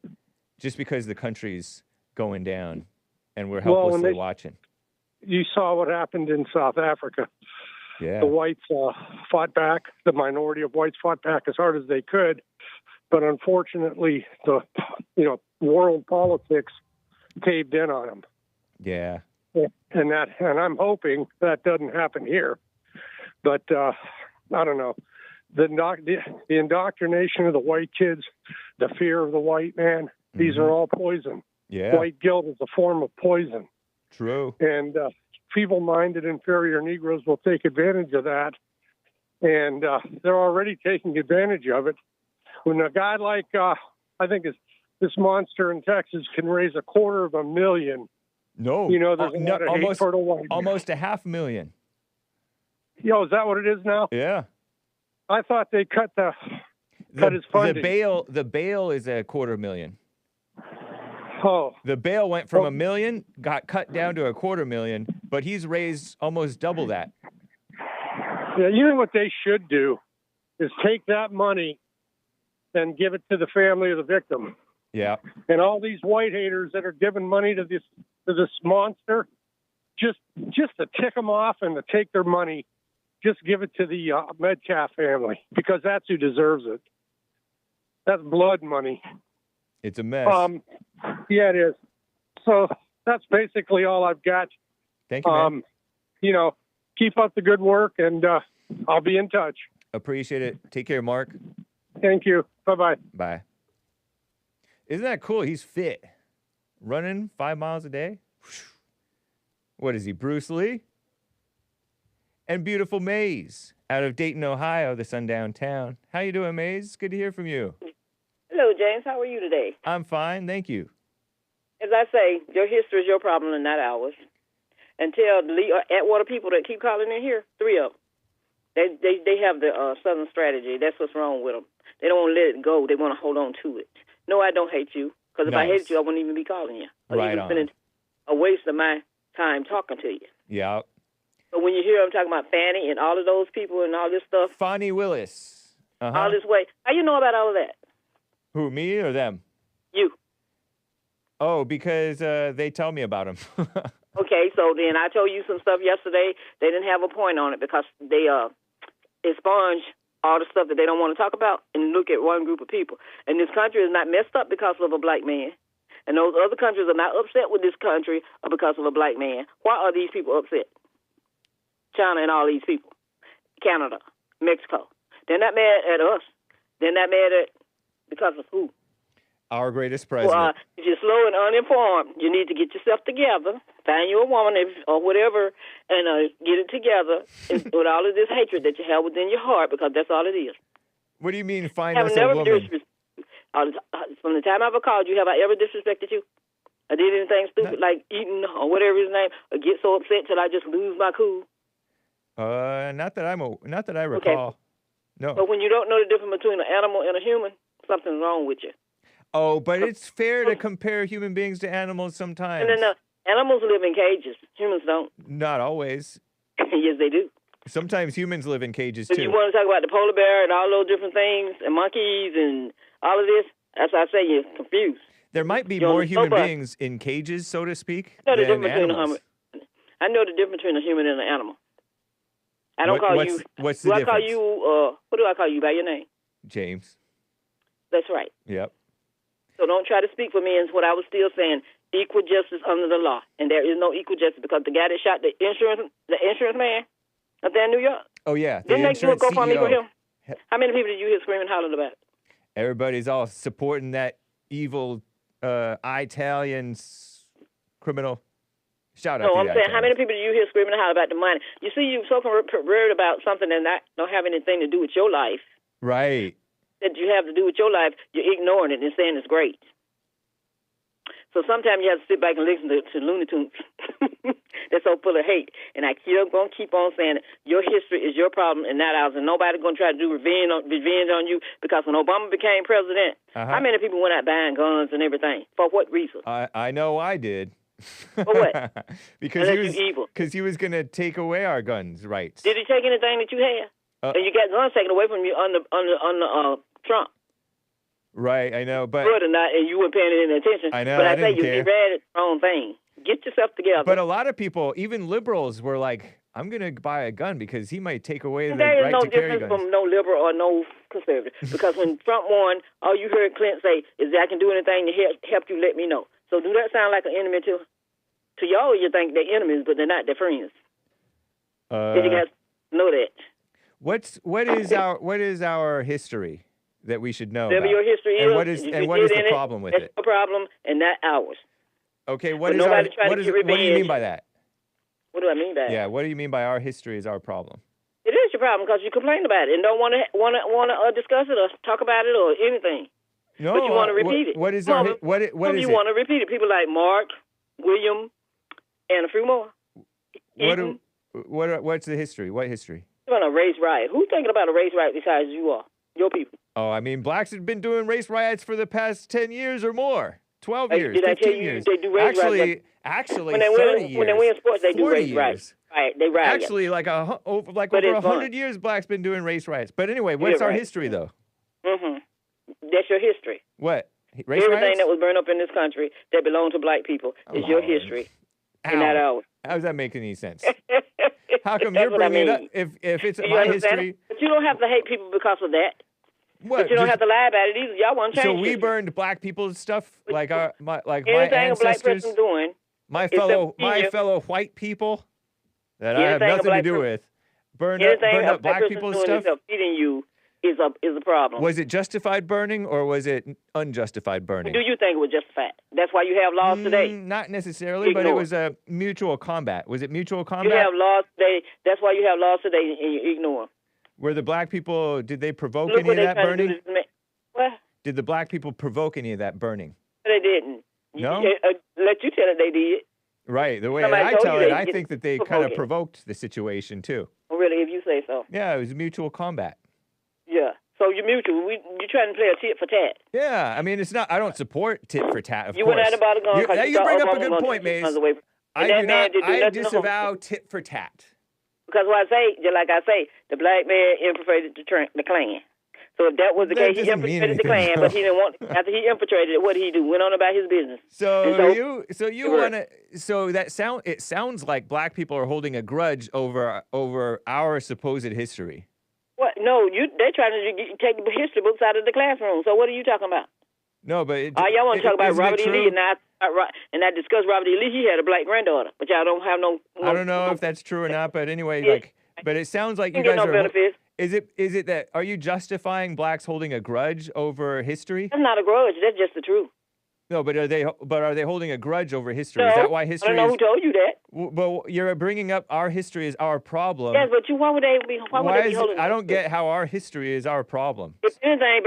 just because the country's going down, and we're helplessly watching. You saw what happened in South Africa. Yeah. The whites fought back. The minority of whites fought back as hard as they could, but unfortunately, the world politics caved in on them. Yeah. And I'm hoping that doesn't happen here. But I don't know. The indoctrination of the white kids, the fear of the white man, these are all poison. Yeah. White guilt is a form of poison. True. And feeble-minded, inferior Negroes will take advantage of that. And they're already taking advantage of it. When a guy like, I think this monster in Texas can raise $250,000. No. There's a lot of hate for the white man. Almost $500,000. Yo, is that what it is now? Yeah. I thought they cut his funding. The bail is $250,000. Oh. The bail went from $1 million, got cut down to $250,000, but he's raised almost double that. Yeah, you know what they should do is take that money and give it to the family of the victim. Yeah. And all these white haters that are giving money to this monster, just to tick them off and to take their money, just give it to the Metcalf family, because that's who deserves it. That's blood money. It's a mess. Yeah, it is. So that's basically all I've got. Thank you, man. Keep up the good work, and I'll be in touch. Appreciate it. Take care, Mark. Thank you. Bye-bye. Bye. Isn't that cool? He's fit. Running 5 miles a day. What is he, Bruce Lee? And beautiful Maze out of Dayton, Ohio, the sundown town. How you doing, Maze? Good to hear from you. Hello, James. How are you today? I'm fine, thank you. As I say, your history is your problem and not ours. And tell the Atwater people that keep calling in here, 3 of them. They have the Southern strategy. That's what's wrong with them. They don't want to let it go. They want to hold on to it. No, I don't hate you. Because if I hated you, I wouldn't even be calling you. Right even spending a waste of my time talking to you. Yeah. But when you hear them talking about Fannie and all of those people and all this stuff. Fannie Willis. All this way. How you know about all of that? Who, me or them? You. Oh, because they tell me about them. Okay, so then I told you some stuff yesterday. They didn't have a point on it because they expunge all the stuff that they don't want to talk about and look at one group of people. And this country is not messed up because of a black man. And those other countries are not upset with this country because of a black man. Why are these people upset? China and all these people. Canada, Mexico. They're not mad at us. They're not mad at because of who? Our greatest president. Well, if you're slow and uninformed, you need to get yourself together, find you a woman or whatever, and get it together with all of this hatred that you have within your heart, because that's all it is. What do you mean, find us a woman? From the time I ever called you, have I ever disrespected you? I did anything stupid like eating or whatever his name, or get so upset till I just lose my cool? Not that I recall. Okay. No. But when you don't know the difference between an animal and a human, something's wrong with you. Oh, but it's fair to compare human beings to animals sometimes. No. Animals live in cages. Humans don't. Not always. Yes, they do. Sometimes humans live in cages, But too. you want to talk about the polar bear and all those different things, and monkeys and all of this? That's why I say you're confused. There might be more human beings in cages, so to speak, than animals. I know the difference between a human and an animal. I don't call you. What's the difference? I call you? What do I call you by your name? James. That's right. Yep. So don't try to speak for me. And what I was still saying, equal justice under the law, and there is no equal justice because the guy that shot the insurance man up there in New York. Oh yeah, Didn't they do a GoFundMe for him? CEO. How many people did you hear screaming, hollering about it? Everybody's all supporting that evil Italian criminal. Shout out No, to I'm the saying, how many Italians. people do you hear screaming and hollering about the money? You see, you're so worried about something that don't have anything to do with your life. Right. That you have to do with your life, you're ignoring it and saying it's great. So sometimes you have to sit back and listen to Looney Tunes. They're so full of hate. And I going to keep on saying it. Your history is your problem and not ours. And nobody's going to try to do revenge on you, because when Obama became president, how many people went out buying guns and everything? For what reason? I know I did. For what? Because Unless you evil. Because he was going to take away our guns rights. Did he take anything that you had? And you got guns taken away from you under Trump. Right, I know, but good or not, and you weren't paying any attention. I know, but I say didn't you care. read the wrong thing. Get yourself together. But a lot of people, even liberals, were like, "I'm gonna buy a gun because he might take away the there is right no to carry difference guns." from no liberal or no conservative. Because when Trump won, all you heard Clinton say is, "I can do anything to help you. Let me know." So do that sound like an enemy to y'all? You think they're enemies, but they're not. They're friends. Did you guys know that? What is our history that we should know? Whatever about? your history and is, what is the problem with it? That's your problem and not ours. Okay, But nobody try to get what do you mean revenge. by that? What do I mean by that? Yeah, what do you mean by our history is our problem? It is your problem because you complain about it and don't want to discuss it or talk about it or anything. No, but you want to repeat it. What is Some our of them- what some is you it? want to repeat it? People like Mark, William, and a few more. What's the history? What history? You're on a race riot. Who's thinking about a race riot besides you are? Your people. Oh, I mean, blacks have been doing race riots for the past 10 years or more. 12 Hey, years, did I 15 tell you years. they do race riots? Actually, when they 30 win, years. when they win sports, they do 40 race riots. years. Right, they riot. Actually, over But over it's fun. 100 years, blacks been doing race riots. But anyway, what's Yeah, our right. history, though? That's your history. What? Race Everything riots? that was burned up in this country that belonged to black people is your history, and not ours. How does that make any sense? How come That's you're what I bringing it up mean. if it's Do you my understand? history? But you don't have to hate people because of that. What? But you don't Just- have to lie about it either. Y'all want to So change we it. burned black people's stuff, like my Anything a black ancestors, person doing, my except fellow white people that I have Anything a nothing to black do person- with, burned anything up a black person people's doing stuff. is feeding you is a problem. Was it justified burning or was it unjustified burning? Do you think it was justified? That's why you have laws today. Not necessarily, but it was a mutual combat. Was it mutual You combat? have laws today. That's why you have laws today, and you ignore them. Were the black people? Did they provoke Look any what of they that trying to do burning? to What? Did the black people provoke any of that burning? They didn't. No? Let you tell it they did. Right. The way Somebody I told tell you it, they I didn't think that they provoke kind of it. provoked the situation too. Really, if you say so. Yeah, it was mutual combat. Yeah. So you're mutual. You're trying to play a tit for tat. Yeah, I mean, it's not. I don't support tit for tat. Of You course. went out and bought a gun. 'cause You thought bring up a Obama good was point, gonna take Mace. guns away from- I And that do man not. didn't do I nothing to disavow tit for tat. Because what I say, just like I say, the black man infiltrated the Klan. So if that was the That case, he doesn't mean infiltrated the anything, Klan, but he didn't want. After he infiltrated it, what did he do? Went on about his business. It sounds like black people are holding a grudge over our supposed history. What? No, they're trying to take the history books out of the classroom. So what are you talking about? No, but Y'all want to talk about isn't it Robert E. true? Lee, and I discussed Robert E. Lee. He had a black granddaughter, but y'all don't have no. I don't know if that's true or not, but anyway, but it sounds like you get guys no are. benefits. Is it that are you justifying blacks holding a grudge over history? That's not a grudge. That's just the truth. No, but are they holding a grudge over history? No, Is that why history? I don't know who told you that. But you're bringing up our history as our problem. Yes, but why would they be? Why would they be is it, holding? I don't get how our history is our problem. If anything,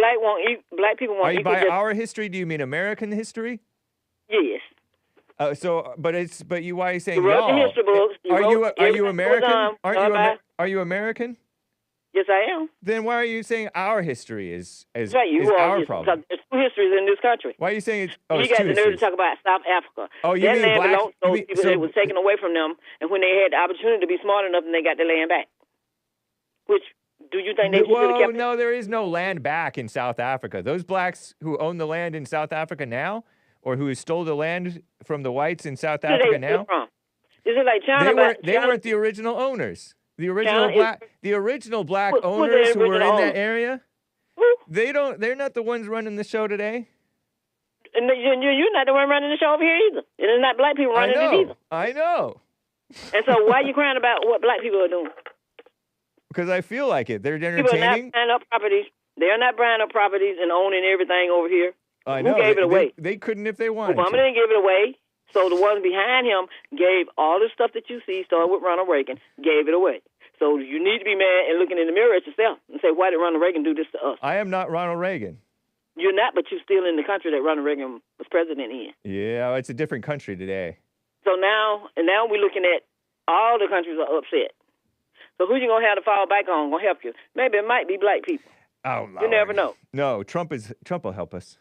black people want. Are you equal by just- our history? Do you mean American history? Yes. Why are you saying You wrote the y'all? history books. Are you everything American? was done. Are you American? Yes, I am. Then why are you saying our history is Right, you is are. our problem? Because there's two histories in this country. Why are you saying it's? You it's got two the nerve to histories. talk about South Africa. Oh, you that mean land black? belongs to you those mean- people so- that was taken away from them, and when they had the opportunity to be smart enough, and they got the land back. Which do you think they should have kept? No, there is no land back in South Africa. Those blacks who own the land in South Africa now, or who stole the land from the whites in South Where Africa they now, from? Is it like China? they weren't the original owners. The original black Who the owners who were in original that owners? area. Who? They're not the ones running the show today. And you're not the one running the show over here either. And it's not black people running it either. I know. And so why are you crying about what black people are doing? Because I feel like it. They're People are not entertaining. buying up properties They're not buying up properties and owning everything over here. I Who know. gave it away? They couldn't if they wanted Obama to. didn't give it away. So the ones behind him gave all the stuff that you see, starting with Ronald Reagan, gave it away. So you need to be mad and looking in the mirror at yourself and say, why did Ronald Reagan do this to us? I am not Ronald Reagan. You're not, but you're still in the country that Ronald Reagan was president in. Yeah, it's a different country today. So now we're looking at all the countries are upset. So who you going to have to fall back on going to help you? Maybe it might be black people. Oh, You never know. No, Trump will help us.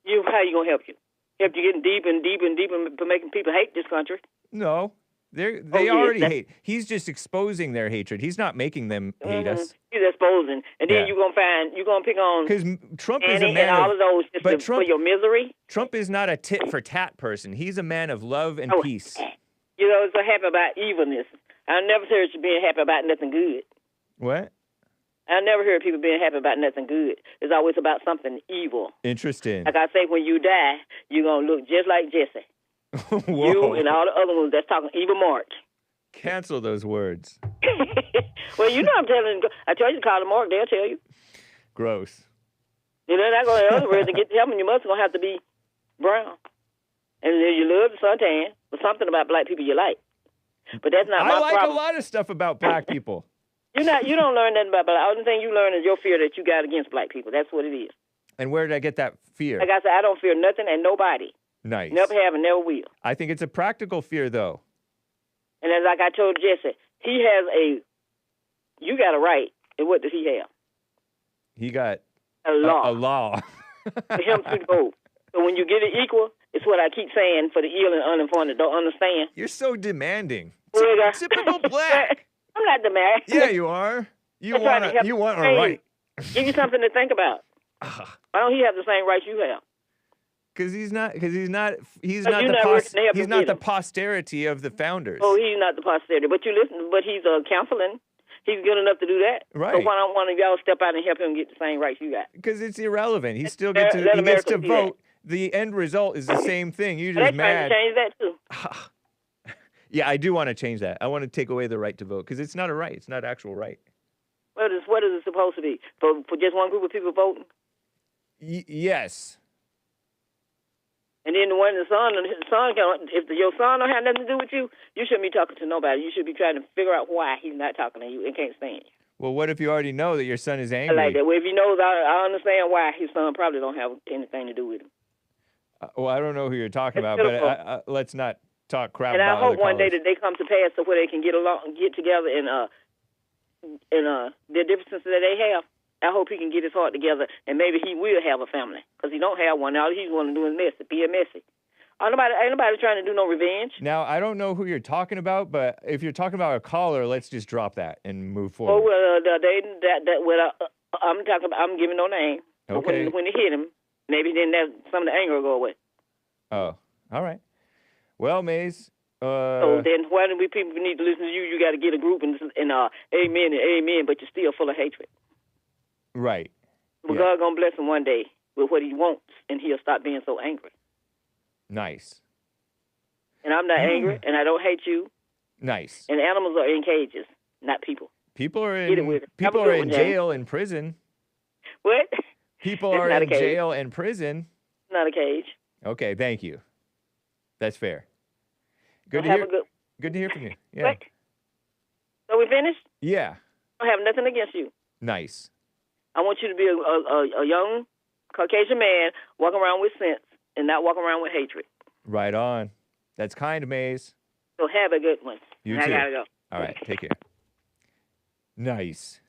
How you going to help you? Help you getting deep and deep and deep and making people hate this country? No. They already hate. He's just exposing their hatred. He's not making them hate us. He's exposing, and then you're gonna pick on because Trump is a and man all of those just for your misery. Trump is not a tit for tat person. He's a man of love and peace. You know, so happy about evilness. I never heard you being happy about nothing good. What? I never heard people being happy about nothing good. It's always about something evil. Interesting. Like I say, when you die, you're gonna look just like Jesse. You and all the other ones that's talking evil Mark. Cancel those words. Well, you know I told you to call them Mark, they'll tell you. Gross. You know, not going to other words to get to heaven, you must gonna have to be brown. And then you love the suntan, but something about black people you like. But that's not my problem. I like a lot of stuff about black people. You don't learn nothing about black. The only thing you learn is your fear that you got against black people. That's what it is. And where did I get that fear? Like I said, I don't fear nothing and nobody. Nice. Never have and never will. I think it's a practical fear, though. And as like I told Jesse, you got a right. And what does he have? He got a law. A law. For him to vote. So when you get it equal, it's what I keep saying for the ill and uninformed. Don't understand. You're so demanding. Typical black. I'm not demanding. Yeah, you are. You want a right. Give you something to think about. Why don't he have the same rights you have? Because he's not the posterity of the founders. Oh, he's not the posterity. But he's a councilman. He's good enough to do that. Right. So why don't one of y'all step out and help him get the same rights you got? Because it's irrelevant. He still gets to vote. The end result is the same thing. You're just mad. They're trying to change that too. Yeah, I do want to change that. I want to take away the right to vote because it's not a right. It's not an actual right. What is it supposed to be? For just one group of people voting? Yes. And then if your son don't have nothing to do with you, you shouldn't be talking to nobody. You should be trying to figure out why he's not talking to you and can't stand you. Well, what if you already know that your son is angry? I like that. Well, if he knows, I understand why his son probably don't have anything to do with him. Well, I don't know who you're talking about, but let's not talk crap and about I hope other one day colors. that they come to pass so where they can get together and their differences that they have. I hope he can get his heart together, and maybe he will have a family, because he don't have one. All he's want to do is be a messy. Ain't nobody trying to do no revenge. Now, I don't know who you're talking about, but if you're talking about a caller, let's just drop that and move forward. Oh, well, I'm giving no name. Okay. When it hit him, maybe then some of the anger will go away. Oh, all right. Well, Maze. So then why do people need to listen to you? You got to get a group and amen, but you're still full of hatred. Right. But God going to bless him one day with what he wants, and he'll stop being so angry. Nice. And I'm not angry, and I don't hate you. Nice. And animals are in cages, not people. People are in jail and prison. What? People are in jail and prison. Not a cage. Okay, thank you. That's fair. Good to hear from you. Yeah. What? So we finished? Yeah. I don't have nothing against you. Nice. I want you to be a young Caucasian man walking around with sense and not walking around with hatred. Right on. That's kind, Maze. So have a good one. You too. I gotta go. All right, take care. Nice.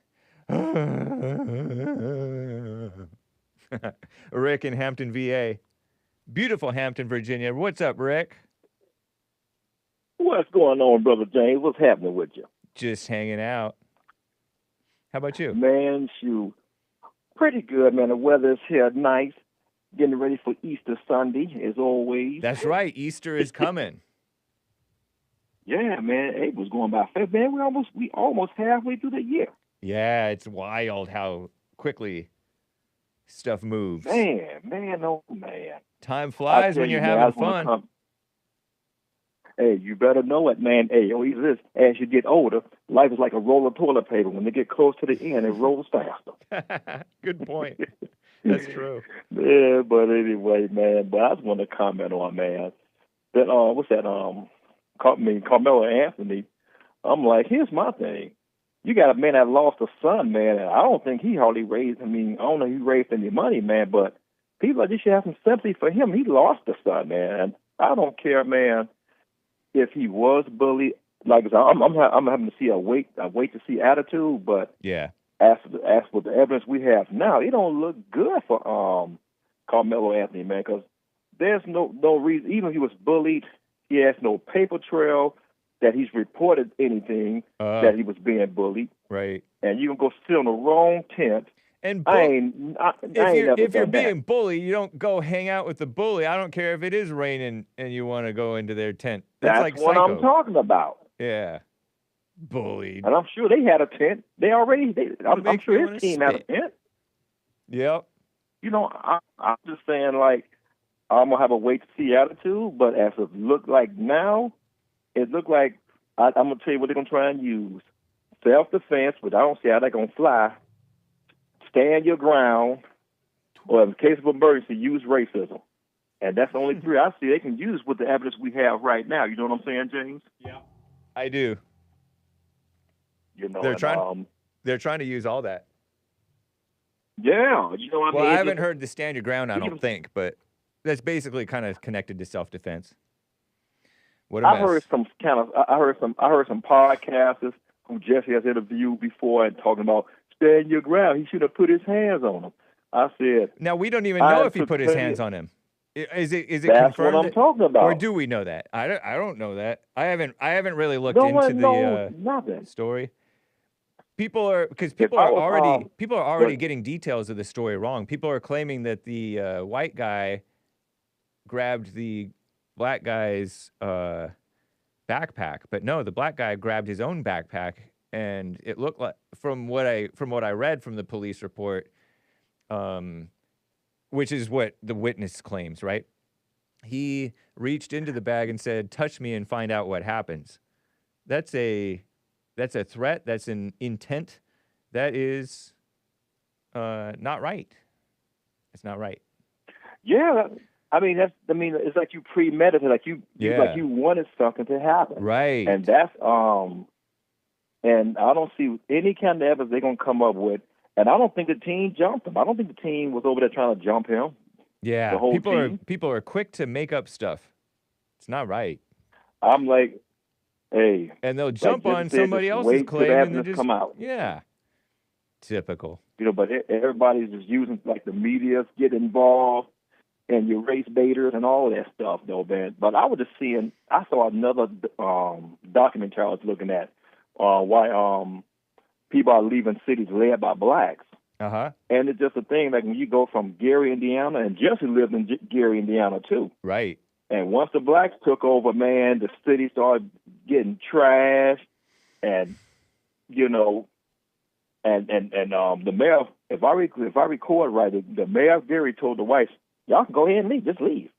Rick in Hampton, VA. Beautiful Hampton, Virginia. What's up, Rick? What's going on, Brother James? What's happening with you? Just hanging out. How about you? Man, shoot. Pretty good, man. The weather's here nice. Getting ready for Easter Sunday, as always. That's right. Easter is coming. Yeah, man. It was going by fast. Man, we almost halfway through the year. Yeah, it's wild how quickly stuff moves. Man, oh, man. Time flies when you're having fun. Hey, you better know it, man. Hey, oh, he's this. As you get older, life is like a roll of toilet paper. When they get close to the end, it rolls faster. Good point. That's true. Yeah, but anyway, man. But I just want to comment on, man, that what's that? Karmelo Anthony. I'm like, here's my thing. You got a man that lost a son, man, and I don't think he hardly raised. I mean, I don't know if he raised any money, man, but people just should have some sympathy for him. He lost a son, man. And I don't care, man, if he was bullied. Like I'm having to see a wait to see attitude, but yeah. As for the evidence we have now, it don't look good for Karmelo Anthony, man, because there's no reason. Even if he was bullied, he has no paper trail that he's reported anything that he was being bullied. Right. And you can go sit on the wrong tent. And if you're being bullied, you don't go hang out with the bully. I don't care if it is raining and you want to go into their tent. That's like what psycho. I'm talking about. Yeah. Bullied. And I'm sure they had a tent. I'm sure his team had a tent. Yep. You know, I'm just saying, like, I'm going to have a wait-to-see attitude, but as it look like now, it look like, I'm going to tell you what they're going to try and use. Self-defense, but I don't see how they're going to fly. Stand your ground, or in case of emergency, use racism. And that's the only three I see they can use with the evidence we have right now. You know what I'm saying, James? Yeah. I do. You know, they're trying to use all that. Yeah, you know what I mean? Well, I haven't heard the stand your ground, I don't think, but that's basically kind of connected to self-defense. What a mess. I heard some podcasters who Jesse has interviewed before and talking about stand your ground. He should have put his hands on him. I said. Now we don't even know if he put his hands on him. Is it That's confirmed? What I'm talking about. Or do we know that? I don't know that. I haven't really looked into the story. People are already getting details of the story wrong. People are claiming that the white guy grabbed the black guy's backpack, but no, the black guy grabbed his own backpack, and it looked like from what I read from the police report, which is what the witness claims, right? He reached into the bag and said, "Touch me and find out what happens." That's a threat. That's an intent. That is not right. It's not right. Yeah, it's like you premeditated, like you wanted something to happen, right? And that's and I don't see any kind of evidence they're gonna come up with. And I don't think the team jumped him. I don't think the team was over there trying to jump him. Yeah, the whole team. People are quick to make up stuff. It's not right. I'm like, hey, and they'll jump on somebody else's claim and then just come out. Yeah, typical. You know, but everybody's just using, like, the media get involved and your race baiters and all that stuff, though, man. But I saw another documentary I was looking at why people are leaving cities led by blacks. Uh-huh. And it's just a thing, like when you go from Gary, Indiana, and Jesse lived in Gary, Indiana, too. Right. And once the blacks took over, man, the city started getting trashed, and, you know, and the mayor, if I record right, the mayor of Gary told the whites, y'all can go ahead and leave, just leave.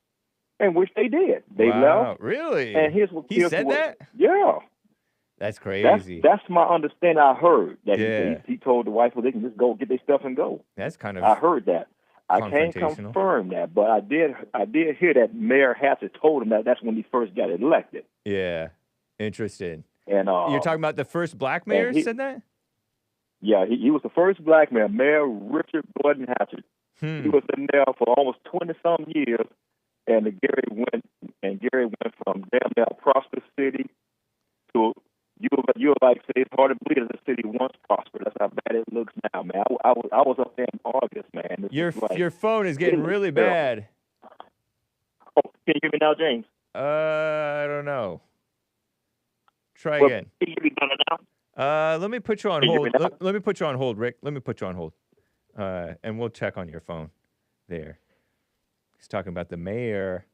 And which they did. They left. Really? And he said that? Yeah. That's crazy. That's my understanding. I heard that he told the wife, well, they can just go get their stuff and go. That's kind of. I heard that. I can't confirm that, but I did hear that Mayor Hassett told him that that's when he first got elected. Yeah, interesting. And you're talking about the first black mayor said that? Yeah, he was the first black mayor, Mayor Richard Gordon Hassett. He was in there for almost 20-some years, and Gary went from damn near a prosperous city to. You're like say it's hard to believe that the city once prospered. That's how bad it looks now, man. I was up there in August, man. Your phone is getting really bad. Oh, can you hear me now, James? I don't know. Try again. Can you hear me better now? Let me put you on hold. Let me put you on hold, Rick. Let me put you on hold, and we'll check on your phone. There. He's talking about the mayor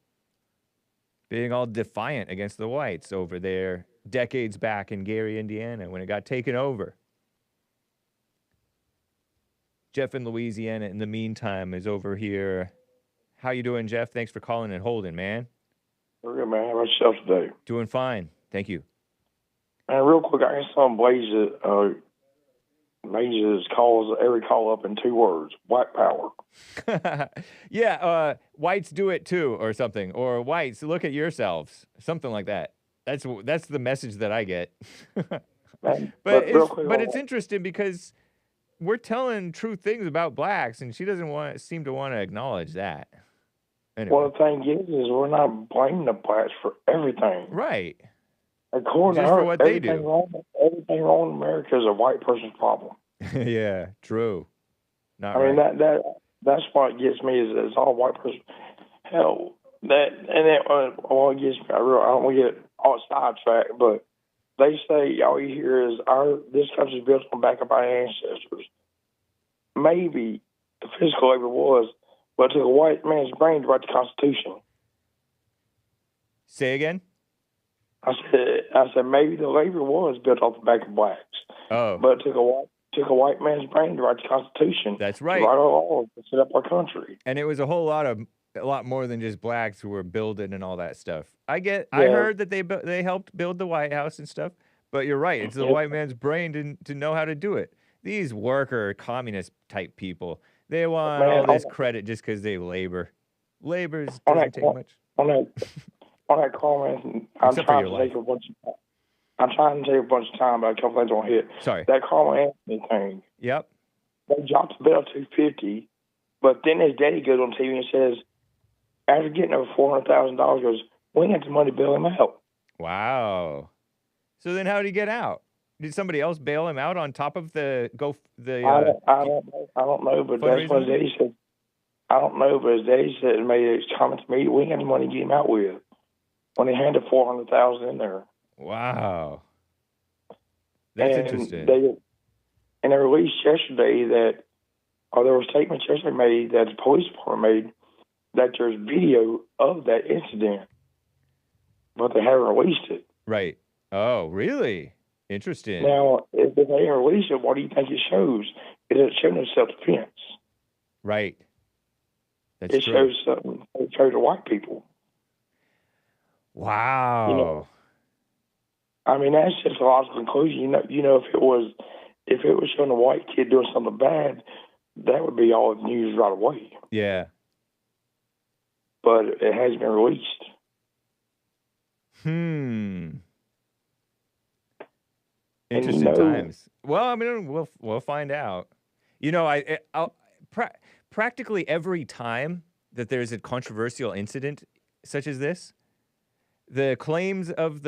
being all defiant against the whites over there. Decades back in Gary, Indiana, when it got taken over. Jeff in Louisiana, in the meantime, is over here. How you doing, Jeff? Thanks for calling and holding, man. We're good, man. How about yourself today? Doing fine. Thank you. And real quick, I got some Blazes calls every call up in 2 words: white power. Yeah, whites do it too, or something. Or whites, look at yourselves. Something like that. That's the message that I get. Man, but real quick, it's interesting because we're telling true things about blacks, and she doesn't seem to want to acknowledge that. Anyway. Well, the thing is we're not blaming the blacks for everything. Right. According Just to her, for what they do. Everything wrong in America is a white person's problem. Yeah, true. Not I mean, right. that's what gets me is it's all white person. Hell, what gets me, I don't want to get all sidetracked, but they say all you hear is this country's built on the back of our ancestors. Maybe the physical labor was, but it took a white man's brain to write the Constitution. Say again? I said maybe the labor was built off the back of blacks. Oh. But it took a white man's brain to write the Constitution. That's right. To write our laws to set up our country. And it was a lot more than just blacks who were building and all that stuff. I heard that they helped build the White House and stuff, but you're right. It's the white man's brain to know how to do it. These worker communist type people, they want all this credit just because they labor. Labor doesn't take much. On that comment, I'm trying to take a bunch of time, but a couple things won't hit. Sorry. That Karmelo Anthony thing. Yep. They dropped the bill $250, but then his daddy goes on TV and says, after getting over $400,000, goes, we ain't got the money to bail him out. Wow. So then how did he get out? Did somebody else bail him out on top of I don't know, but that's what his daddy said. I don't know, but his daddy said, made a comment to me, we ain't got any money to get him out with. When he handed $400,000 in there. Wow. That's interesting. They released yesterday there were statements yesterday made that the police department made that there's video of that incident, but they haven't released it. Right. Oh, really? Interesting. Now, if they haven't released it, what do you think it shows? It doesn't show no self-defense. Right. That's it true. It shows the white people. Wow. I mean, that's just a logical conclusion. If it was showing a white kid doing something bad, that would be all the news right away. Yeah. But it hasn't been released. Interesting times. Well, I mean, we'll find out. Practically every time that there's a controversial incident such as this, the claims of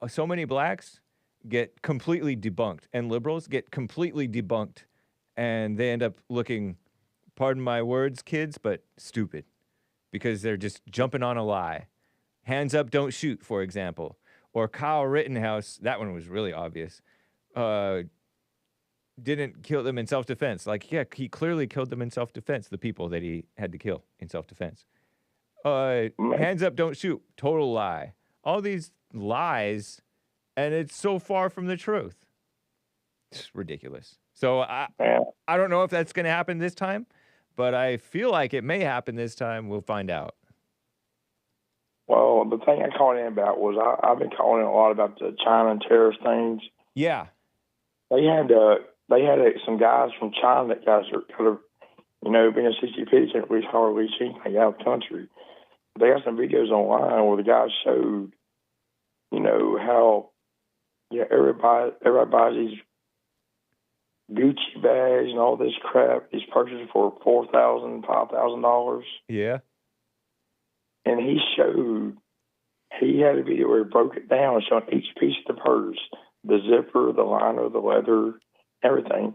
so many blacks get completely debunked, and liberals get completely debunked, and they end up looking, pardon my words, kids, but stupid, because they're just jumping on a lie. Hands up, don't shoot, for example. Or Kyle Rittenhouse, that one was really obvious, didn't kill them in self-defense. Like, yeah, he clearly killed them in self-defense, the people that he had to kill in self-defense. Hands up, don't shoot. Total lie. All these lies, and it's so far from the truth. It's ridiculous. So I don't know if that's going to happen this time, but I feel like it may happen this time. We'll find out. Well, the thing I called in about was I've been calling in a lot about the China and terrorist things. Yeah. They had some guys from China that guys are kind of, being a CCP, can't really hardly see anything out of the country. They got some videos online where the guys showed, how everybody buys these Gucci bags and all this crap, these purchases for $4,000, $5,000. Yeah. And he had a video where he broke it down, showing each piece of the purse, the zipper, the liner, the leather, everything,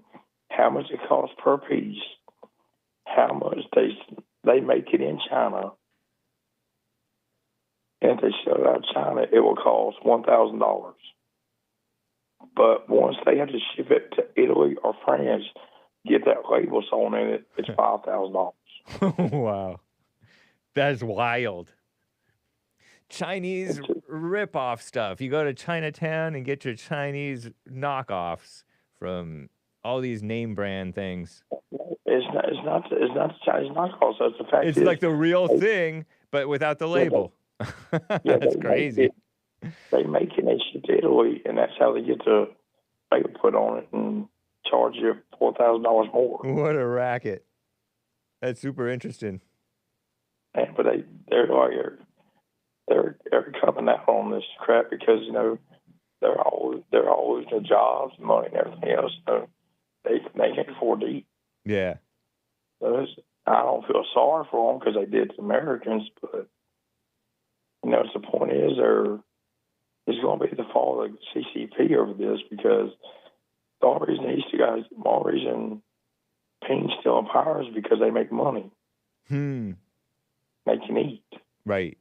how much it costs per piece, how much they make it in China. And if they sell it out of China, it will cost $1,000. But once they have to ship it to Italy or France, get that label sewn in it, it's $5,000. Wow. That's wild. Chinese rip-off stuff. You go to Chinatown and get your Chinese knockoffs from all these name brand things. It's not the Chinese knockoffs. That's the fact. It's like the real thing, but without the label. Yeah, That's crazy. They make it and ship to Italy, and that's how they get the label put on it and charge you $4,000 more. What a racket. That's super interesting. And, but they're coming out on this crap because they're all losing their jobs, money, and everything else. So they can't afford to eat. Yeah. So I don't feel sorry for them because they did to Americans, but the point is it's going to be the fault of CCP over this because the only reason Payne's still in power is because they make money. They can eat. Right.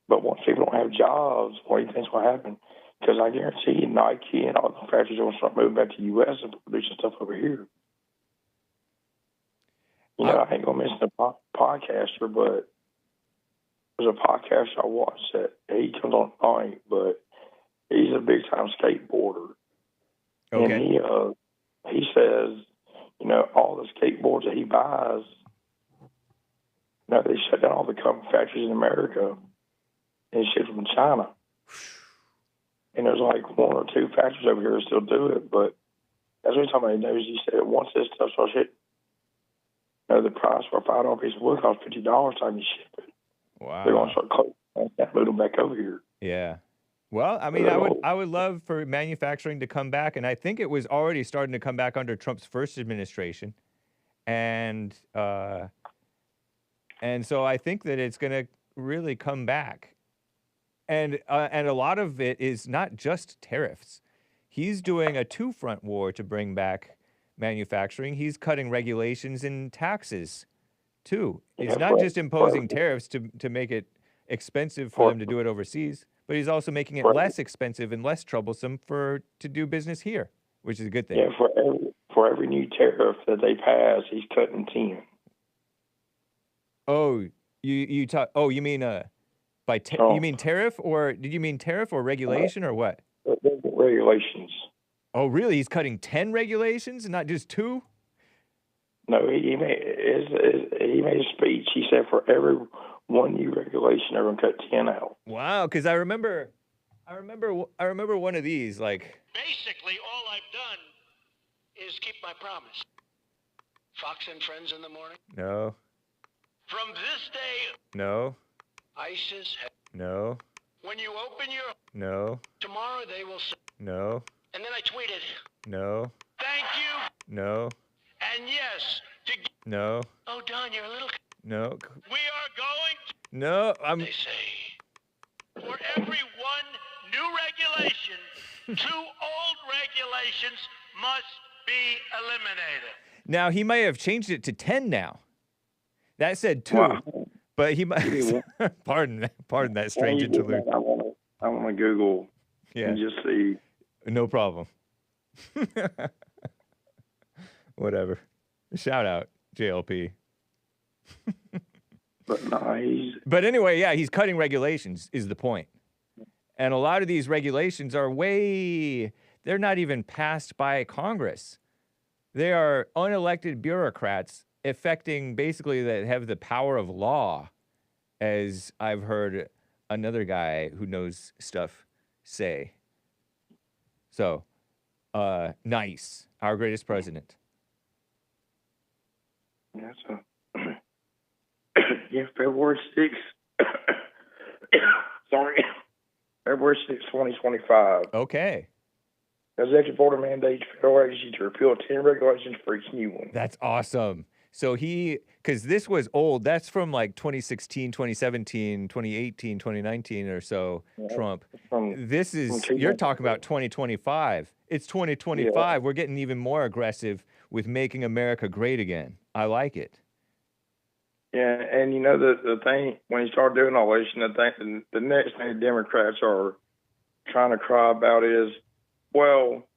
But once people don't have jobs, what do you think's going to happen? Because I guarantee you Nike and all the factories are going to start moving back to the U.S. and producing stuff over here. I ain't going to mention the podcaster, but there's a podcaster I watch that he comes on at night, but he's a big-time skateboarder. Okay. And he says, all the skateboards that he buys, they shut down all the factories in America and ship from China. And there's like one or two factories over here that still do it, but that's what he's talking about. He said once this stuff starts hitting, the price for a $5 piece of wood costs $50 time you ship it. Wow. They're going to start closing that, move them back over here. Yeah. Well, I mean, I would love for manufacturing to come back, and I think it was already starting to come back under Trump's first administration, and so I think that it's going to really come back, and a lot of it is not just tariffs. He's doing a two-front war to bring back manufacturing. He's cutting regulations and taxes, too. He's not just imposing tariffs to make it expensive for them to do it overseas, but he's also making it less expensive and less troublesome to do business here, which is a good thing. Yeah, for every new tariff that they pass, he's cutting 10. Oh, you talk. Oh, you mean you mean tariff, or did you mean tariff or regulation or what? Regulations. Oh, really? He's cutting 10 regulations and not just 2? No, he made a speech. He said for every one new regulation, they're going to cut 10 out. Wow, because I remember one of these, like. Basically, all I've done is keep my promise. Fox and Friends in the morning. No. From this day. No. ISIS. No. When you open your. No. Tomorrow they will. No. And then I tweeted. No. Thank you. No. And yes. No. Oh, Don, you're a little. No. We are going. No, They say, for every one new regulation, 2 old regulations must be eliminated. Now, he may have changed it to 10 now. That said 2, but he might. Pardon that strange interlude. I want to Google and just see. No problem. Whatever. Shout out, JLP. But anyway, yeah, he's cutting regulations is the point. And a lot of these regulations are they're not even passed by Congress. They are unelected bureaucrats affecting basically that have the power of law, as I've heard another guy who knows stuff say. So, nice. Our greatest president. Yeah, February 6th. Sorry. February 6th, 2025. Okay. Executive order mandates federal agency to repeal 10 regulations for each new one. That's awesome. So because this was old, that's from like 2016, 2017, 2018, 2019 or so, Trump. You're talking about 2025. It's 2025. Yeah. We're getting even more aggressive with making America great again. I like it. Yeah, and the thing, when he started doing all this, the next thing the Democrats are trying to cry about is, well,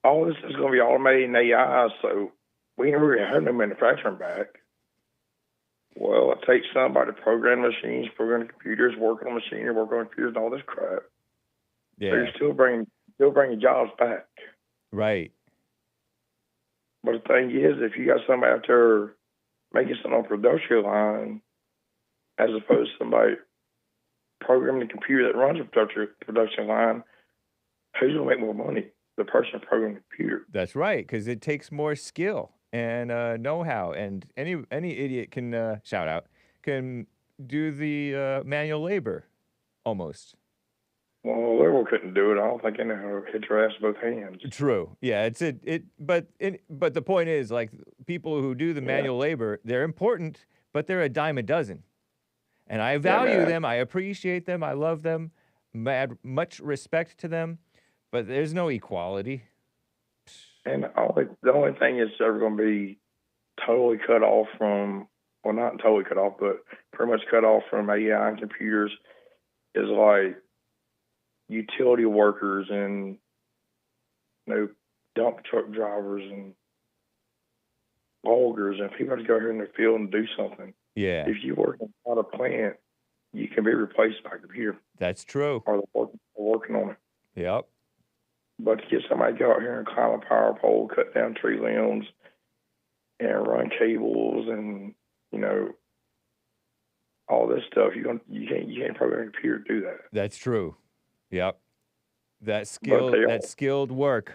all this is going to be automated in AI, so we never really have no manufacturing back. Well, it takes somebody to program machines, program the computers, work on machinery, work on computers, and all this crap. Yeah. So you're still bringing jobs back. Right. But the thing is, if you got somebody out there making something on a production line, as opposed to somebody programming the computer that runs the production line, who's going to make more money? The person programming the computer. That's right, because it takes more skill and know-how, and any idiot can shout out can do the manual labor, almost. Well, Liberal couldn't do it. I don't think anyone hit your ass with both hands. True. Yeah, but the point is, like, people who do the manual labor, they're important, but they're a dime a dozen. And I value them, I appreciate them, I love them, much respect to them, but there's no equality. And the only thing that's ever going to be totally cut off from, well, not totally cut off, but pretty much cut off from AI and computers is like utility workers and, you know, dump truck drivers and loggers and people have to go here in the field and do something. Yeah. If you work on a plant, you can be replaced by a computer. That's true. Or they're working on it. Yep. But to get somebody to go out here and climb a power pole, cut down tree limbs, and run cables, and you know all this stuff, you can't program a computer to do that. That's true. Yep. That skilled work,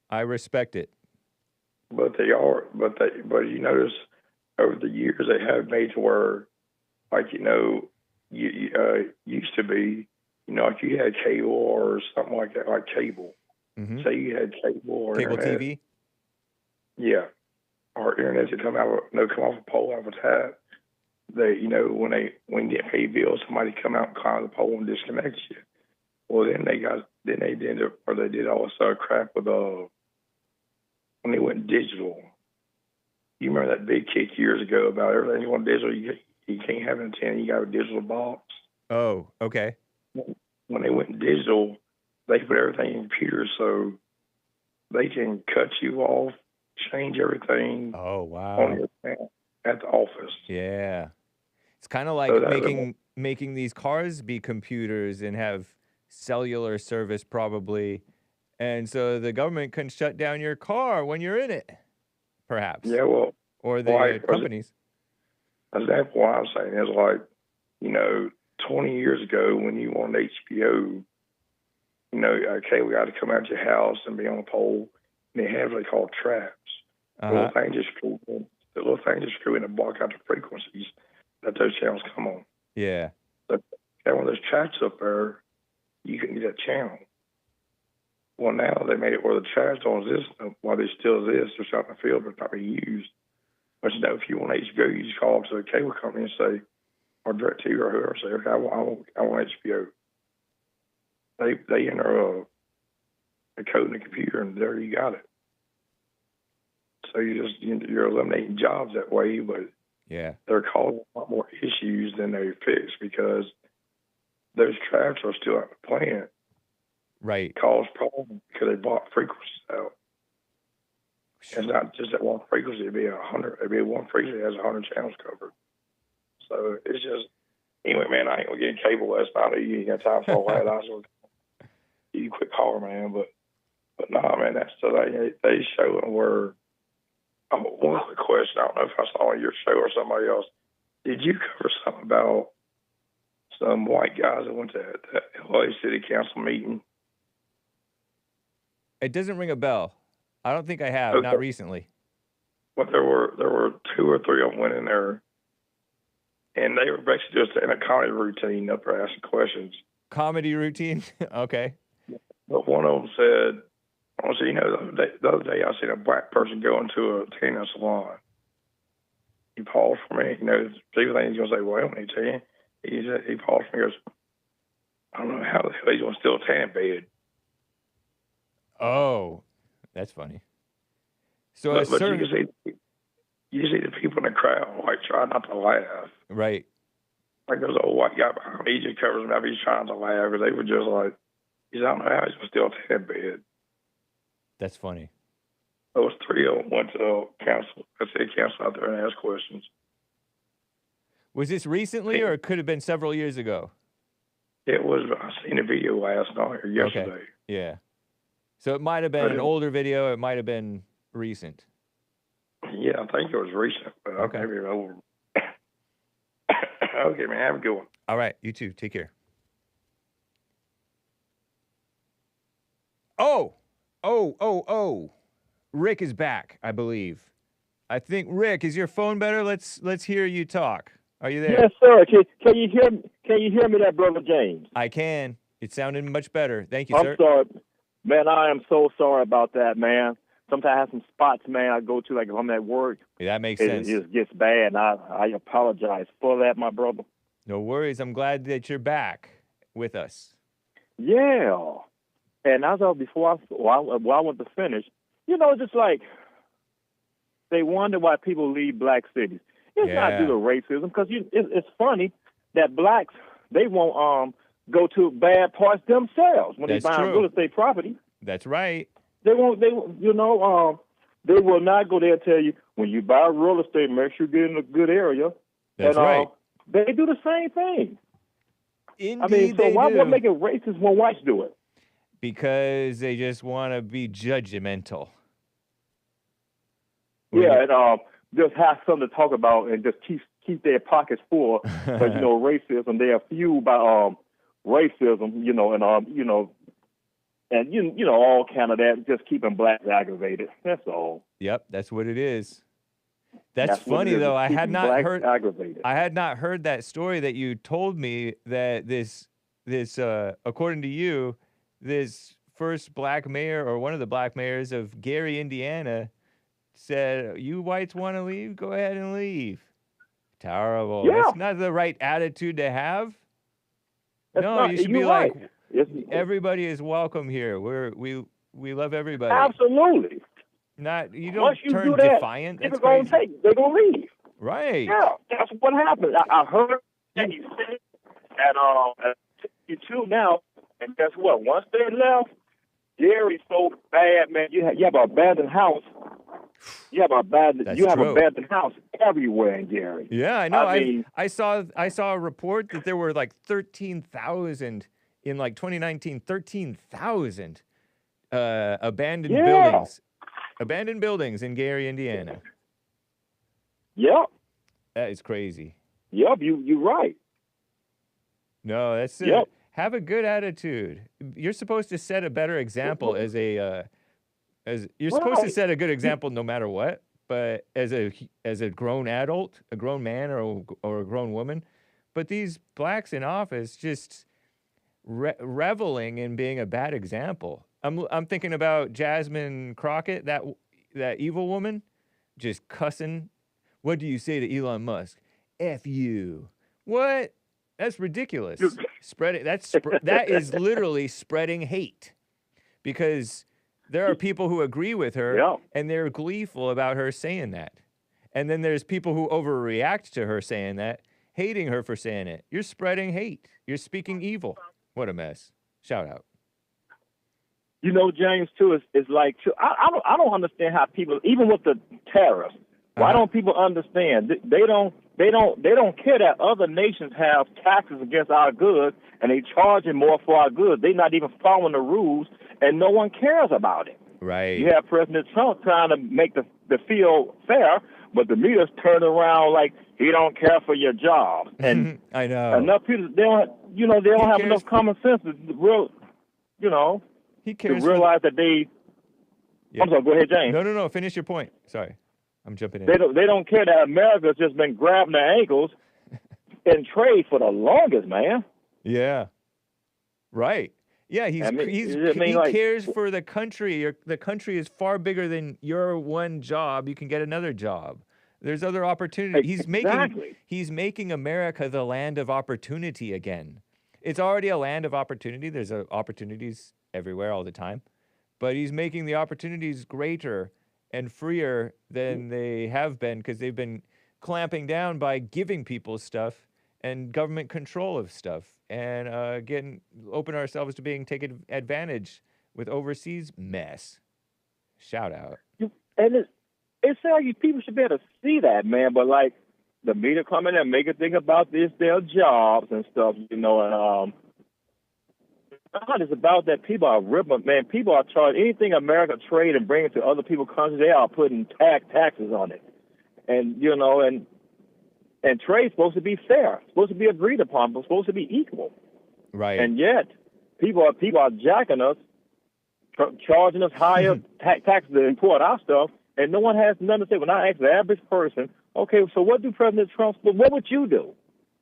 I respect it. But you notice over the years they have made to where, like, you know, you used to be, you know, if you had cable or something like that, like cable. Mm-hmm. Say you had cable or cable internet. TV. Yeah, or internet to come off a pole out of a tap. They, you know, when you get paid bills, somebody come out and climb the pole and disconnect you. Well, then they did all this crap with when they went digital. You remember that big kick years ago about everything going digital? You can't have an antenna. You got a digital box. Oh, okay. When they went digital, they put everything in computers so they can cut you off, change everything. Oh, wow. On your account at the office. Yeah. It's kind of like making these cars be computers and have cellular service probably. And so the government can shut down your car when you're in it, perhaps. Yeah, well. Or the companies. That's what I'm saying is, like, you know, 20 years ago when you wanted HBO, you know, okay, we got to come out to your house and be on a pole, and they have what they call traps. The little thing just screw in and block out the frequencies that those channels come on. Yeah. But when there's traps up there, you can get that channel. Well, now they made it where the traps don't exist. While they still exist, they're out in the field, but not being used. But you know, if you want HBO, you just call up to the cable company and say, or DirecTV or whoever, say, okay, I want HBO. They enter a code in the computer, and there you got it. So you're eliminating jobs that way, but yeah, they're causing a lot more issues than they fix because those traps are still at the plant. Right. Cause problems because they block frequencies out. It's not just that one frequency; it'd be 100. It'd be one frequency that has 100 channels covered. So it's just anyway, man. I ain't gonna get cable last night. You ain't got time for all that. I was you quit calling, man. But nah, man. That's still they showing where. One other question. I don't know if I saw on your show or somebody else. Did you cover something about some white guys that went to that LA City Council meeting? It doesn't ring a bell. I don't think I have. Okay. Not recently. But there were 2 or 3 of them went in there, and they were basically just in a comedy routine up there asking questions. Comedy routine? Okay. But one of them said, you know, the other day I seen a black person go into a tanning salon. He paused for me. You know, people think he's going to say, well, I don't need to. He paused for me and goes, I don't know how the hell he's going to steal a tan bed. Oh, that's funny. So but you see the people in the crowd, like, try not to laugh. Right. Like there's an old white guy behind me, he just covers him up. He's trying to laugh, because they were just like, I don't know how he's going to steal a tan bed. That's funny. Those 3 of them went to city council out there and asked questions. Was this recently, or it could have been several years ago? It was. I seen a video last night or yesterday. Okay. Yeah. So it might have been an older video. It might have been recent. Yeah, I think it was recent, but okay. Maybe older. Okay, man. Have a good one. All right. You too. Take care. Oh. Rick is back, I believe. I think, Rick, is your phone better? Let's hear you talk. Are you there? Yes, sir. Can you hear me? Can you hear me, there, Brother James? I can. It sounded much better. Thank you, I'm sir. sorry, man. I am so sorry about that, man. Sometimes I have some spots, man. I go to, like, if I'm at work. Yeah, that makes sense. It just gets bad, and I apologize for that, my brother. No worries. I'm glad that you're back with us. Yeah. And as of before, while I went to finish, just like they wonder why people leave black cities. It's not due to racism, because it's funny that blacks, they won't go to bad parts themselves when they buy real estate property. That's right. They won't. They will not go there and tell you when you buy real estate, make sure you get in a good area. That's right. They do the same thing. Indeed, so why make it racist when whites do it? Because they just want to be judgmental. Yeah, and just have something to talk about and just keep their pockets full. Because racism, they are fueled by racism. And all kind of that, just keeping blacks aggravated. That's all. Yep, that's what it is. That's funny though. I had not heard that story that you told me, that this according to you, this first black mayor, or one of the black mayors of Gary, Indiana, said, "You whites want to leave? Go ahead and leave." Terrible. Yeah. That's not the right attitude to have. You should be like, everybody is welcome here. We love everybody. Absolutely. You don't turn defiant. That's crazy. They're gonna leave. Right. Yeah, that's what happened. I heard that he said, and you too now. And guess what? Once they left, Gary's so bad, man. You have an abandoned house. You have abandoned house everywhere in Gary. Yeah, I know. I saw a report that there were like 13,000 in like 2019. 13,000 abandoned buildings in Gary, Indiana. Yep. That is crazy. Yep, you're right. No, that's it. Yep. Have a good attitude. You're supposed to set a better example you're supposed to set a good example no matter what. But as a grown adult, a grown man or a grown woman, but these blacks in office just reveling in being a bad example. I'm thinking about Jasmine Crockett, that evil woman, just cussing. What do you say to Elon Musk? F you. What? That's ridiculous. That is literally spreading hate, because there are people who agree with her and they're gleeful about her saying that. And then there's people who overreact to her saying that, hating her for saying it. You're spreading hate. You're speaking evil. What a mess. Shout out. James, too, is like, too, I don't understand how people, even with the tariffs, why don't people understand? They don't care that other nations have taxes against our goods and they charging more for our goods. They're not even following the rules, and no one cares about it. Right. You have President Trump trying to make the field fair, but the media's turning around like he don't care for your job. And I know enough people they don't have enough common sense to he cares to realize that they. Yeah. I'm sorry. Go ahead, James. No. Finish your point. Sorry. I'm jumping in. They don't care that America's just been grabbing their ankles in trade for the longest, man. Yeah. Right. Yeah, he cares for the country. The country is far bigger than your one job. You can get another job. There's other opportunities. He's making America the land of opportunity again. It's already a land of opportunity. There's opportunities everywhere all the time. But he's making the opportunities greater and freer than they have been, because they've been clamping down by giving people stuff and government control of stuff, and open ourselves to being taken advantage with overseas mess. Shout out. And it's like people should be able to see that, man. But like the media come in and make a thing about their jobs and stuff, and it's about that people are ripping, man. People are charging anything America trade and bring it to other people's countries. They are putting taxes on it, and and trade's supposed to be fair, supposed to be agreed upon, but supposed to be equal. Right. And yet, people are jacking us charging us higher taxes to import our stuff, and no one has nothing to say. When I ask the average person, okay, so what do President Trump, what would you do?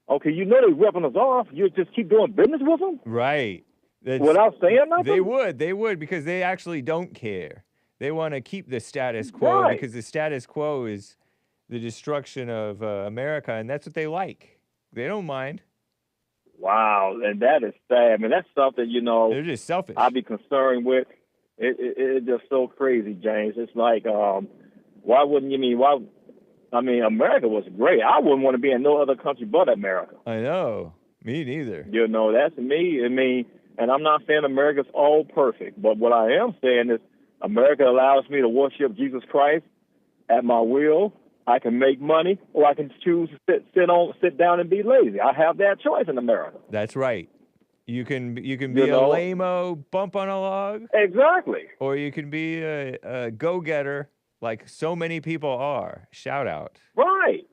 Okay, you know they're ripping us off. You just keep doing business with them? Right. Without saying nothing? They would, because they actually don't care. They want to keep the status quo because the status quo is the destruction of America, and that's what they like. They don't mind. Wow, and that is sad. I mean, that's something, they're just selfish. I'd be concerned with. It's just so crazy, James. It's like, why wouldn't you America was great. I wouldn't want to be in no other country but America. I know. Me neither. That's me. And I'm not saying America's all perfect, but what I am saying is America allows me to worship Jesus Christ at my will. I can make money, or I can choose to sit down and be lazy. I have that choice in America. That's right. You can be a lame-o, bump on a log. Exactly. Or you can be a go-getter, like so many people are. Shout out. Right.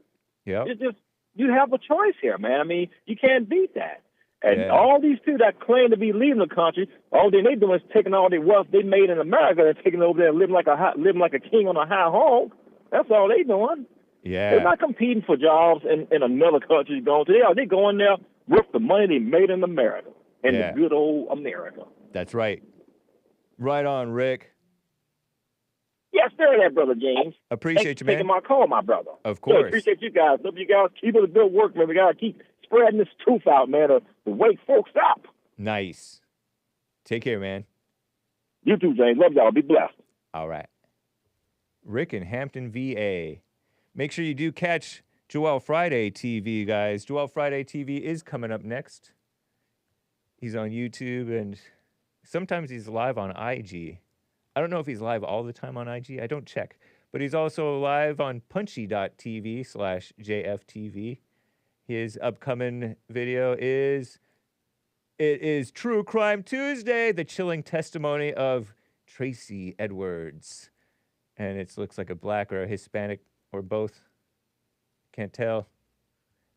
Yep. It's just, you have a choice here, man. I mean, you can't beat that. And all these people that claim to be leaving the country, all they're doing is taking all the wealth they made in America and taking it over there and living like a king on a high hog. That's all they doing. Yeah. They're not competing for jobs in another country going to. They're going there with the money they made in America, in the good old America. That's right. Right on, Rick. Yes, sir, there, Brother James. Appreciate you, man. Taking my call, my brother. Of course. Yeah, appreciate you guys. Love you guys. Keep up the good work, man. We got to keep spreading this truth out, man, to wake folks up. Nice. Take care, man. You too, James. Love y'all. Be blessed. All right. Rick in Hampton, VA. Make sure you do catch Joel Friday TV, guys. Joel Friday TV is coming up next. He's on YouTube, and sometimes he's live on IG. I don't know if he's live all the time on IG. I don't check. But he's also live on punchy.tv/JFTV. His upcoming video is True Crime Tuesday, the chilling testimony of Tracy Edwards. And it looks like a black or a Hispanic or both. Can't tell.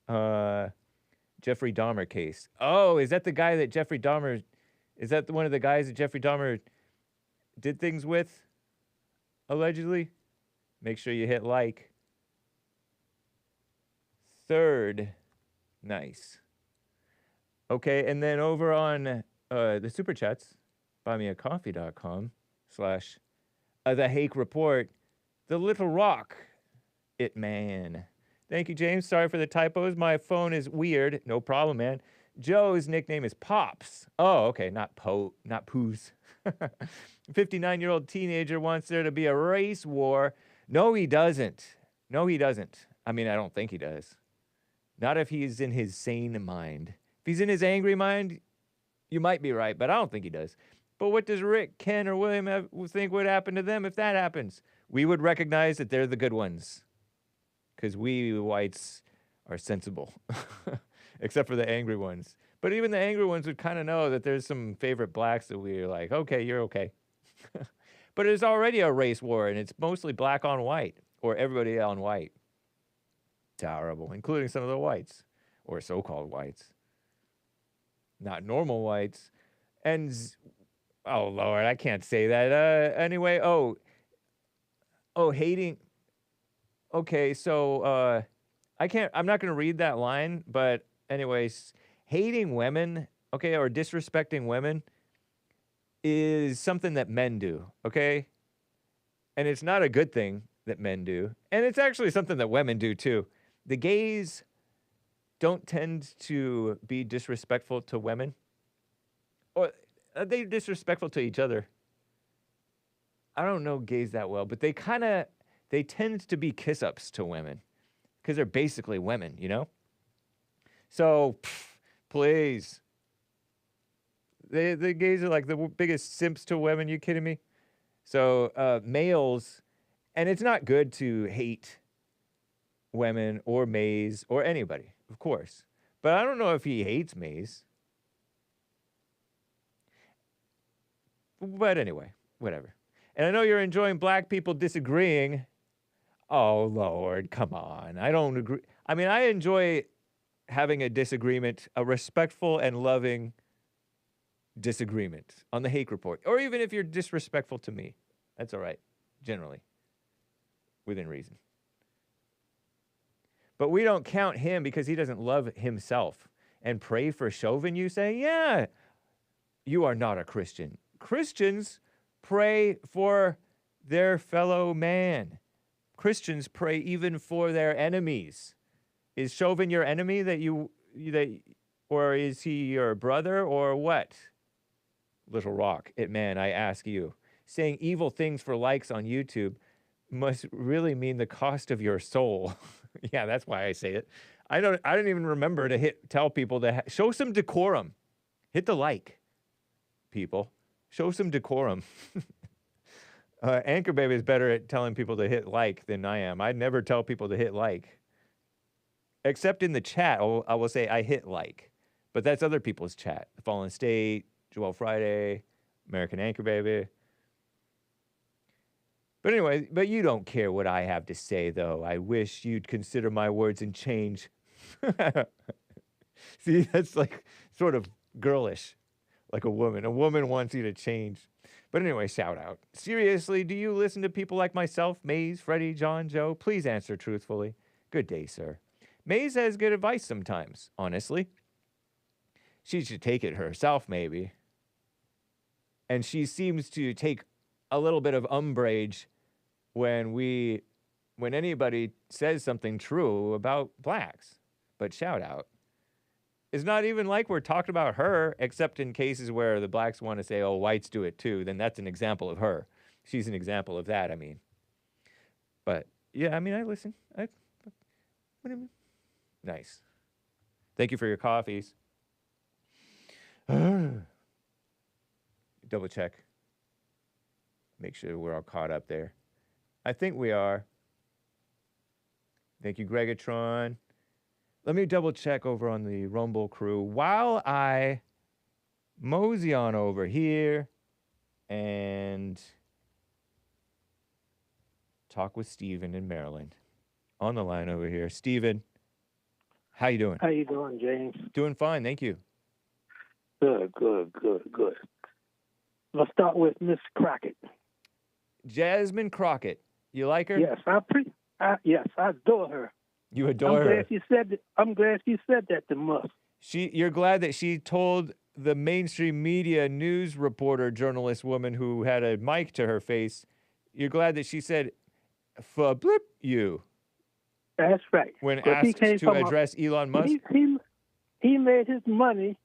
Jeffrey Dahmer case. Oh, is that the guy that Jeffrey Dahmer... Is that one of the guys that Jeffrey Dahmer did things with, allegedly? Make sure you hit like. Third. Nice. Okay, and then over on the Super Chats, buymeacoffee.com/The Hake Report, the Little Rock, It Man. Thank you, James. Sorry for the typos. My phone is weird. No problem, man. Joe's nickname is Pops. Oh, okay, not Poos. 59-year-old teenager wants there to be a race war. No, he doesn't. No, he doesn't. I mean, I don't think he does. Not if he's in his sane mind. If he's in his angry mind, you might be right, but I don't think he does. But what does Rick, Ken, or William think would happen to them if that happens? We would recognize that they're the good ones. Because we whites are sensible. Except for the angry ones. But even the angry ones would kind of know that there's some favorite blacks that we're like, okay, you're okay. But there's already a race war, and it's mostly black on white, or everybody on white. Terrible, including some of the whites, or so-called whites. Not normal whites. And, oh, Lord, I can't say that. Anyway, hating. Okay, so I'm not going to read that line, but anyways, hating women, okay, or disrespecting women is something that men do, okay? And it's not a good thing that men do. And it's actually something that women do too. The gays don't tend to be disrespectful to women. Or are they disrespectful to each other? I don't know gays that well, but they tend to be kiss-ups to women because they're basically women, you know? So, please. The gays are like the biggest simps to women. You kidding me? So, males, and it's not good to hate women or Mays or anybody, of course. But I don't know if he hates Mays. But anyway, whatever. And I know you're enjoying black people disagreeing. Oh, Lord, come on. I don't agree. I mean, I enjoy having a disagreement, a respectful and loving disagreement on the Hake report, or even if you're disrespectful to me. That's all right, generally, within reason. But we don't count him because he doesn't love himself. And pray for Chauvin, you say? Yeah, you are not a Christian. Christians pray for their fellow man. Christians pray even for their enemies. Is Chauvin your enemy or is he your brother or what? Little Rock, man, I ask you. Saying evil things for likes on YouTube must really mean the cost of your soul. Yeah, that's why I say it. I don't even remember to tell people to show some decorum. Hit the like, people. Show some decorum. Anchor Baby is better at telling people to hit like than I am. I'd never tell people to hit like. Except in the chat, I will say I hit like. But that's other people's chat. Fallen State, Joel Friday, American Anchor Baby. But anyway, but you don't care what I have to say, though. I wish you'd consider my words and change. See, that's like sort of girlish, like a woman. A woman wants you to change. But anyway, shout out. Seriously, do you listen to people like myself, Maze, Freddie, John, Joe? Please answer truthfully. Good day, sir. Maze has good advice sometimes, honestly. She should take it herself, maybe. And she seems to take a little bit of umbrage when anybody says something true about blacks. But shout out. It's not even like we're talking about her, except in cases where the blacks want to say, oh, whites do it too. Then that's an example of her. She's an example of that, I mean. But, yeah, I mean, I listen. What do you mean? Nice. Thank you for your coffees. Double check. Make sure we're all caught up there. I think we are. Thank you, Gregatron. Let me double check over on the Rumble crew while I mosey on over here and talk with Steven in Maryland. On the line over here. Steven, how you doing? How you doing, James? Doing fine, thank you. Good. Let's start with Miss Crockett. Jasmine Crockett. You like her? Yes, yes, I adore her. You adore her. I'm glad you said that to Musk. You're glad that she told the mainstream media news reporter, journalist woman who had a mic to her face, you're glad that she said, "Fa-blip you." That's right. When asked to address Elon Musk? He made his money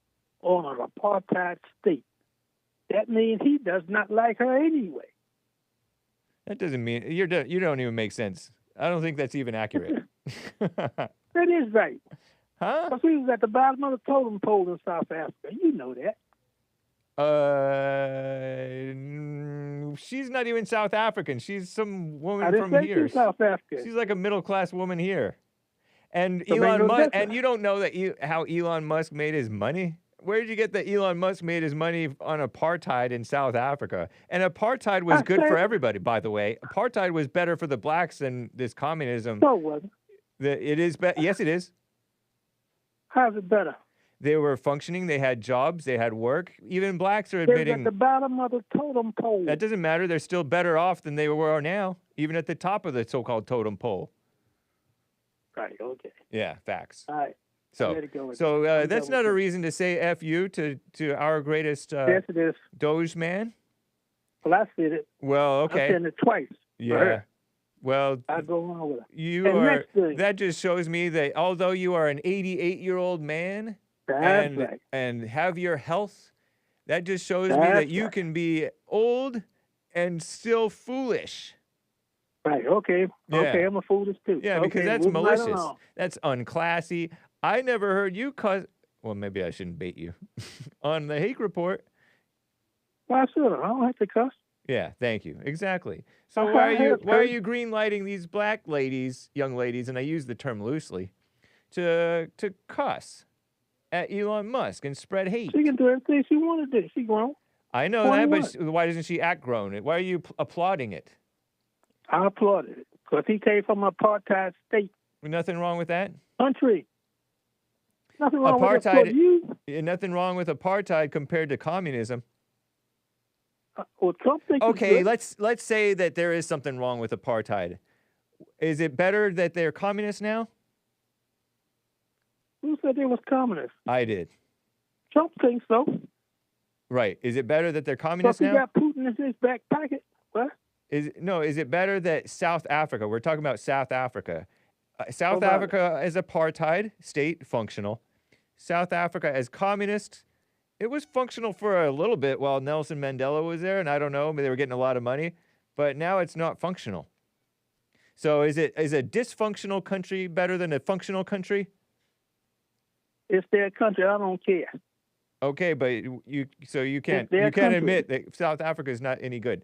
on an apartheid state. That means he does not like her anyway. That doesn't mean you don't even make sense. I don't think that's even accurate. That is right. Huh? Because he was at the bottom of the totem pole in South Africa. You know that. She's not even South African. She's some woman from here. She's South African. She's like a middle-class woman here. And Elon Musk, and you don't know that how Elon Musk made his money? Where did you get that Elon Musk made his money on apartheid in South Africa? And apartheid was good for everybody, by the way. Apartheid was better for the blacks than this communism. No, it wasn't. It is better. Yes, it is. How's it better? They were functioning. They had jobs. They had work. Even blacks are They're admitting. at the bottom of the totem pole. That doesn't matter. They're still better off than they were now, even at the top of the so-called totem pole. Right, okay. Yeah, facts. All right. So that's not a reason to say F you to our greatest yes, it is. Doge man. Well, I said it. Well, okay. I said it twice. Yeah. Well, I go along with it. You are. That just shows me that although you are an 88-year-old man and have your health, that just shows me that you can be old and still foolish. Right. Okay. Yeah. Okay. I'm a foolish too. Yeah, because that's malicious. That's unclassy. I never heard you well, maybe I shouldn't bait you. On the Hake report. Well, I should have. I don't have to cuss. Yeah, thank you. Exactly. So why are you green lighting these black ladies, young ladies, and I use the term loosely, to cuss at Elon Musk and spread hate? She can do everything she wants to do. She grown. I know that, but why doesn't she act grown? Why are you applauding it? I applauded it because he came from an apartheid state. Nothing wrong with that? Country. Nothing wrong with it for you. Nothing wrong with apartheid compared to communism. Well, Trump thinks Okay, it's good. let's say that there is something wrong with apartheid. Is it better that they're communists now? Who said they was communist? I did. Trump thinks so. Right. Is it better that they're So if communists he now? got Putin in his back pocket, what? Is it better that South Africa, we're talking about South Africa. South about Africa as apartheid state, functional. South Africa as communist, it was functional for a little bit while Nelson Mandela was there, and I don't know, maybe they were getting a lot of money, but now it's not functional. So is a dysfunctional country better than a functional country? It's their country. I don't care. Okay, but you can't their country. admit that South Africa is not any good.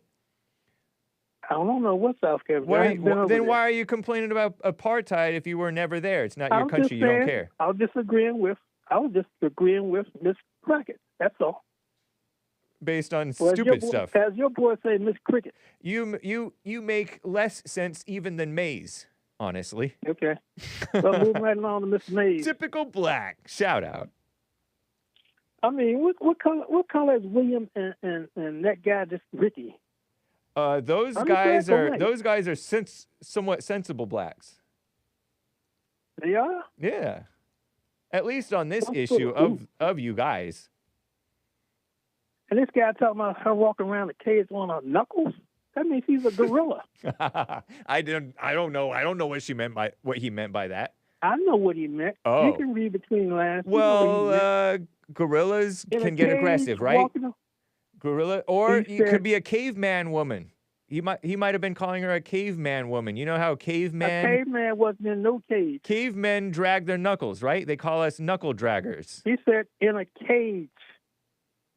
I don't know what South Africa. Then why are you complaining about apartheid if you were never there? It's not your country. You don't care. I was disagreeing with Miss Cricket. That's all. Based on stupid stuff. As your boy say, Miss Cricket. You make less sense even than Mays, honestly. Okay. Well, moving right along to Miss Mays. Typical black. Shout out. I mean, what color is William and that guy, just Ricky? Those guys are somewhat sensible blacks. They are? Yeah. At least on this issue of you guys. And this guy talking about her walking around the cage on her knuckles? That means he's a gorilla. I don't know. I don't know what he meant by that. I know what he meant. Oh. You can read between the lines. Well, gorillas can get aggressive, right? Gorilla, or it could be a caveman woman. He might have been calling her a caveman woman. You know how A caveman wasn't in no cage. Cavemen drag their knuckles, right? They call us knuckle draggers. He said in a cage.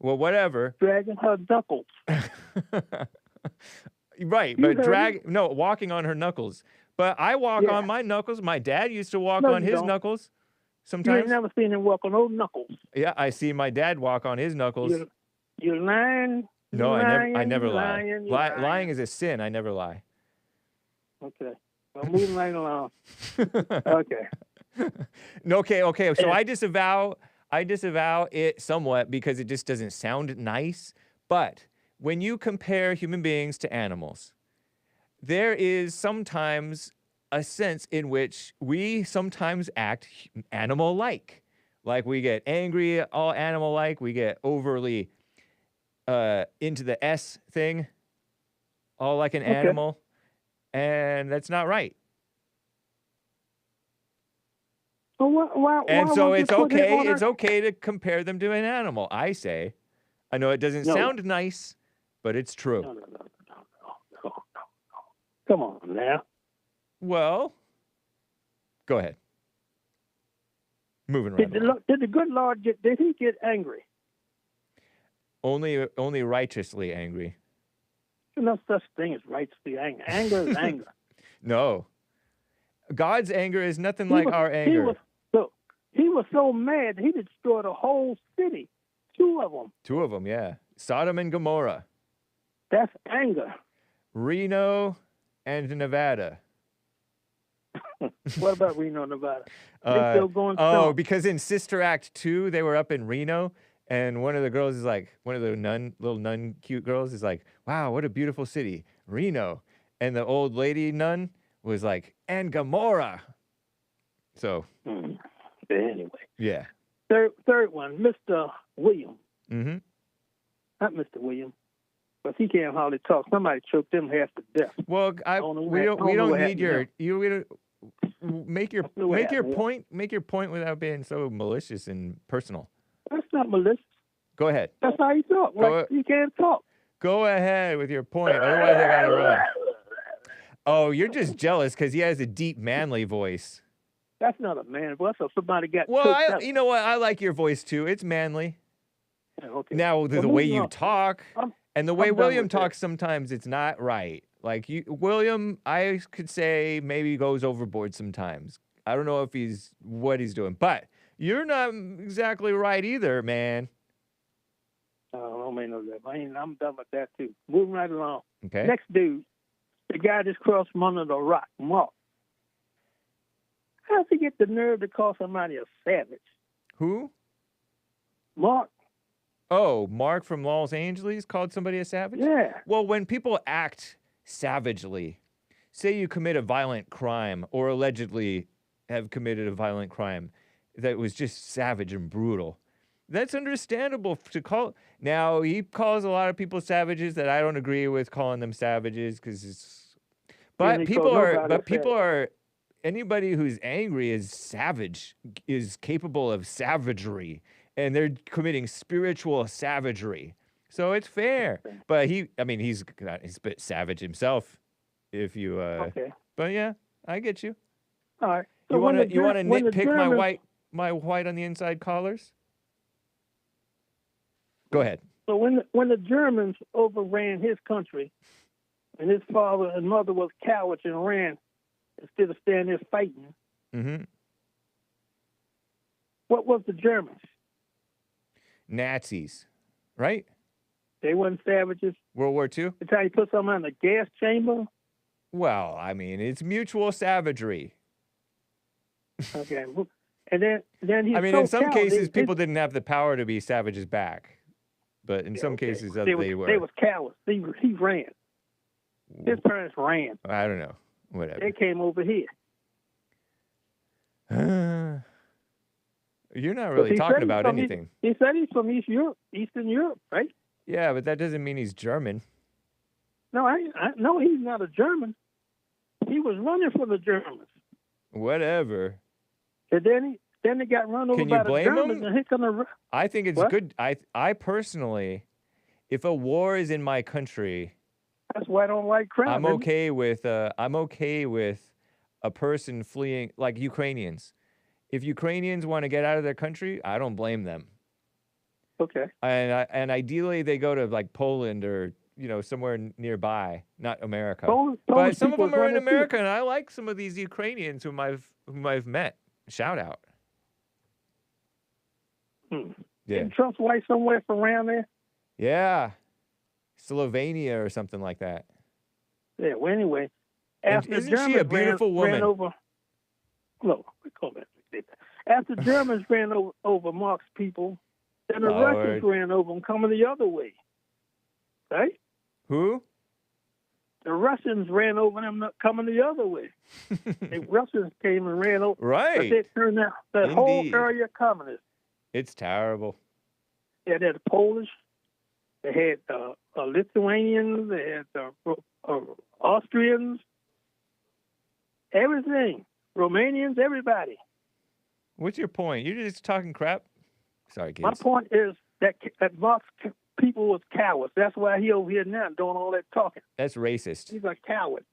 Well, whatever. Dragging her knuckles. Right, but walking on her knuckles. But I walk on my knuckles. My dad used to walk on his knuckles sometimes. You ain't never seen him walk on those knuckles. Yeah, I see my dad walk on his knuckles. You're lying. No, I never lie. Lying. Lying is a sin. I never lie. Okay. Well, moving right along. Okay. Okay. So I disavow it somewhat because it just doesn't sound nice. But when you compare human beings to animals, there is sometimes a sense in which we sometimes act animal-like. Like we get angry, all animal-like. We get overly into the S thing, all like an animal. And that's not right. Well, it's okay to compare them to an animal, I say. I know it doesn't sound nice, but it's true. No. Come on now. Well, go ahead. Moving right along. Did the good Lord did he get angry? Only righteously angry. There's no such thing as righteously angry. Anger is anger. No. God's anger is nothing like our anger. He was so mad he destroyed a whole city. Two of them, yeah. Sodom and Gomorrah. That's anger. Reno and Nevada. What about Reno, Nevada? They still going strong. Because in Sister Act 2, they were up in Reno, and one of the girls is like, one of the little nun cute girls is like, wow, what a beautiful city, Reno. And the old lady nun was like, and Gomorrah. So. Anyway. Yeah. Third one, Mr. William. Mm-hmm. Not Mr. William, but he can't hardly talk. Somebody choked him half to death. Well, we don't need make your point without being so malicious and personal. That's not malicious. Go ahead. That's how you talk. You can't talk. Go ahead with your point. Otherwise, I gotta run. Oh, you're just jealous because he has a deep, manly voice. That's not a man voice. So somebody got. Well, you know what? I like your voice too. It's manly. Yeah, okay. Now the way you talk and the way William talks, sometimes it's not right. Like William, I could say maybe goes overboard sometimes. I don't know if what he's doing, but you're not exactly right either, man. I don't mean no that. I'm done with that too. Moving right along. Okay. Next dude, the guy just crossed from under the rock. Mark. How does he get the nerve to call somebody a savage? Who? Mark. Oh, Mark from Los Angeles called somebody a savage? Yeah. Well, when people act savagely, say you commit a violent crime or allegedly have committed a violent crime that was just savage and brutal, that's understandable to call. Now, he calls a lot of people savages that I don't agree with calling them savages because it's. But people are. Anybody who's angry is savage, is capable of savagery, and they're committing spiritual savagery. So it's fair. But he's a bit savage himself. If you. Okay. But yeah, I get you. All right. You want to nitpick Germans, my white on the inside collars? Go ahead. So when the Germans overran his country, and his father and mother was cowards and ran instead of standing there fighting, Mm-hmm. what was the Germans? Nazis, right? They weren't savages. World War II? That's how you put someone in a gas chamber? Well, I mean, it's mutual savagery. Okay. And then he's I mean, so in some cowardly, cases, people didn't have the power to be savages back. But in some cases, they were. They was cowards. He ran. His parents ran. I don't know. Whatever. They came over here. You're not really talking about anything. He said he's from Eastern Europe, right? Yeah, but that doesn't mean he's German. No, I no, he's not a German. He was running for the Germans. Whatever. And then they got run over by the Germans. And he's gonna. I think it's good. I personally, if a war is in my country, that's why I don't like crime. I'm okay with a person fleeing, like Ukrainians. If Ukrainians want to get out of their country, I don't blame them. Okay. And ideally they go to like Poland or somewhere nearby, not America. Polish some of them are in America, too. and I like some of these Ukrainians whom I've met. Shout out. Yeah. Isn't Trump's wife somewhere from around there? Yeah. Slovenia or something like that. Yeah, well, anyway. After isn't the Germans she a beautiful woman? ran over... No, we call that. After the Germans ran over Mark's people, then the Russians ran over them coming the other way. Right? Who? The Russians ran over them coming the other way. The Russians came and ran over. Right. But they turned out the whole area communist. It's terrible. Yeah, they had the Polish, they had Lithuanians, they had Austrians, everything. Romanians, everybody. What's your point? You're just talking crap? Sorry, kids. My point is that Mark's people was cowards. That's why he over here now doing all that talking. That's racist. He's a coward.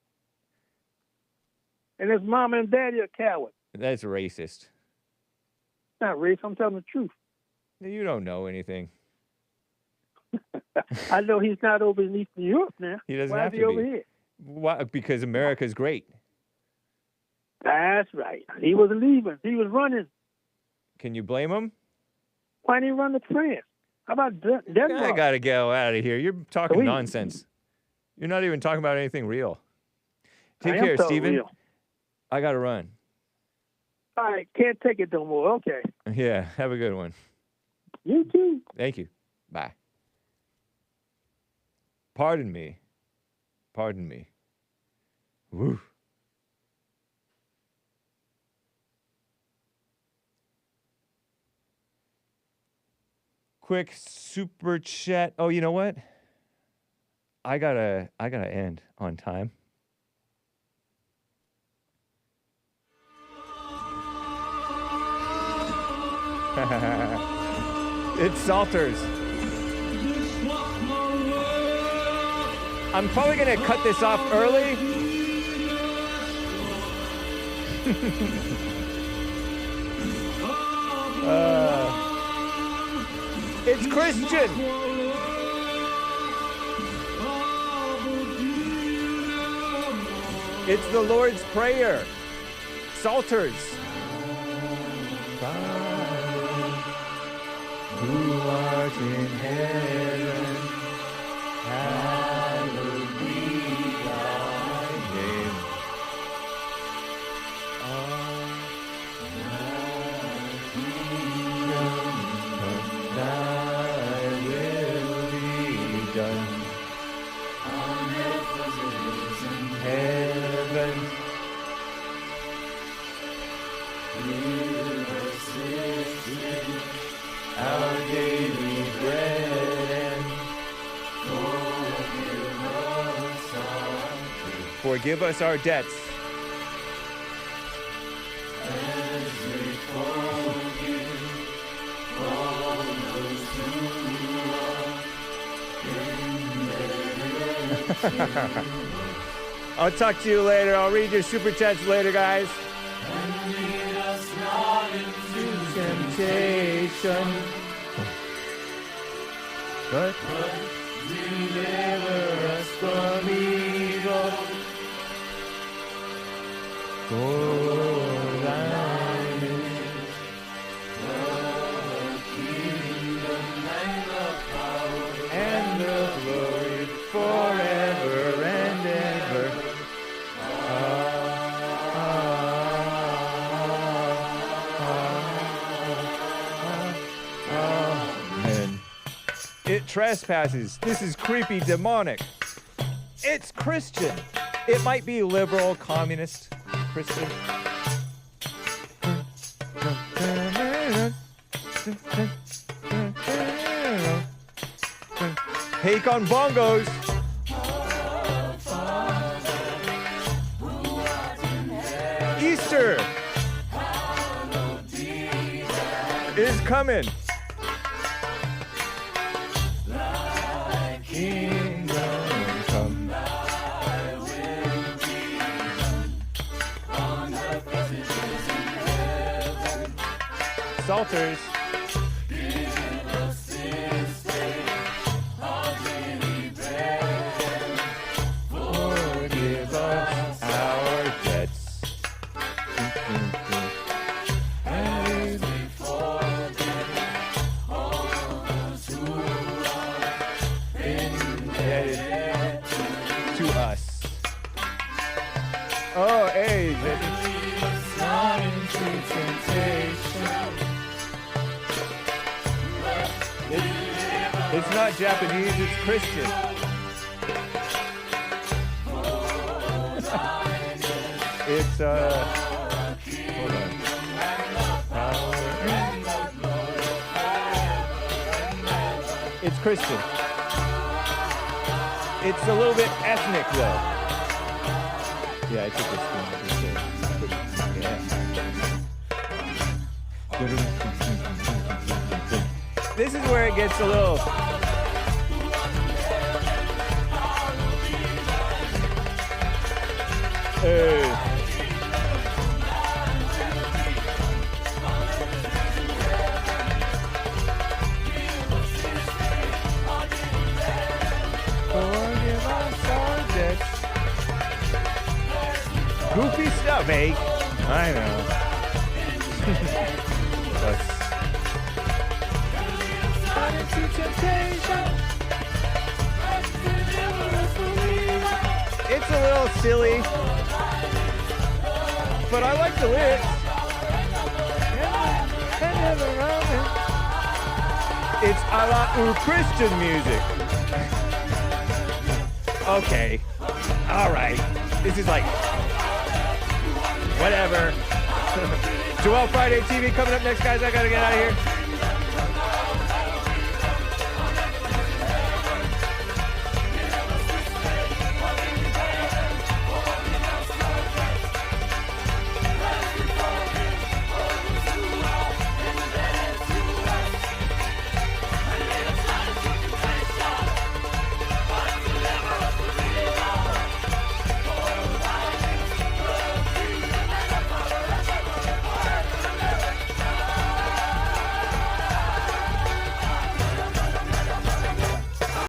And his mom and daddy are cowards. That's racist. Not racist. I'm telling the truth. You don't know anything. I know he's not over in Eastern Europe now. He doesn't Why have is to he be. over here? Why? Because America's great. That's right. He was leaving. He was running. Can you blame him? Why didn't he run to France? How about Denmark? I gotta go out of here. You're talking nonsense. You're not even talking about anything real. Take care, Stephen. Real. I gotta run. All right, can't take it no more. Okay. Yeah, have a good one. You too. Thank you. Bye. Pardon me. Pardon me. Woo. Quick super chat. Oh, you know what? I gotta end on time. It's Psalters. I'm probably gonna cut this off early. It's Christian. It's the Lord's Prayer. Psalters. Who art in heaven, hallowed be thy name. Thy Forgive us our debts. I'll talk to you later. I'll read your super chats later, guys. And lead us not into Temptation, but deliver us from evil. For thine the kingdom and the power and the glory forever and ever. Amen. It trespasses. This is creepy, demonic. It's Christian. It might be liberal, communist, Christian. Hake on bongos. Easter is coming. Kingdom come. Psalters. Forgive us our debts. As we forgive all those who are indebted to us. Oh, hey. Lead us not into temptation. It's not Japanese, it's Christian. It's hold on. It's Christian. It's a little bit ethnic though. Yeah, I took this one. Yeah. This is where it gets a little. Hey. Forgive us our debts. Goofy stuff, Hake. I know. It's a little silly, but I like the lyrics. It's a la Christian music. Okay. Alright. This is like whatever. Joel Friday TV coming up next, guys. I gotta get out of here.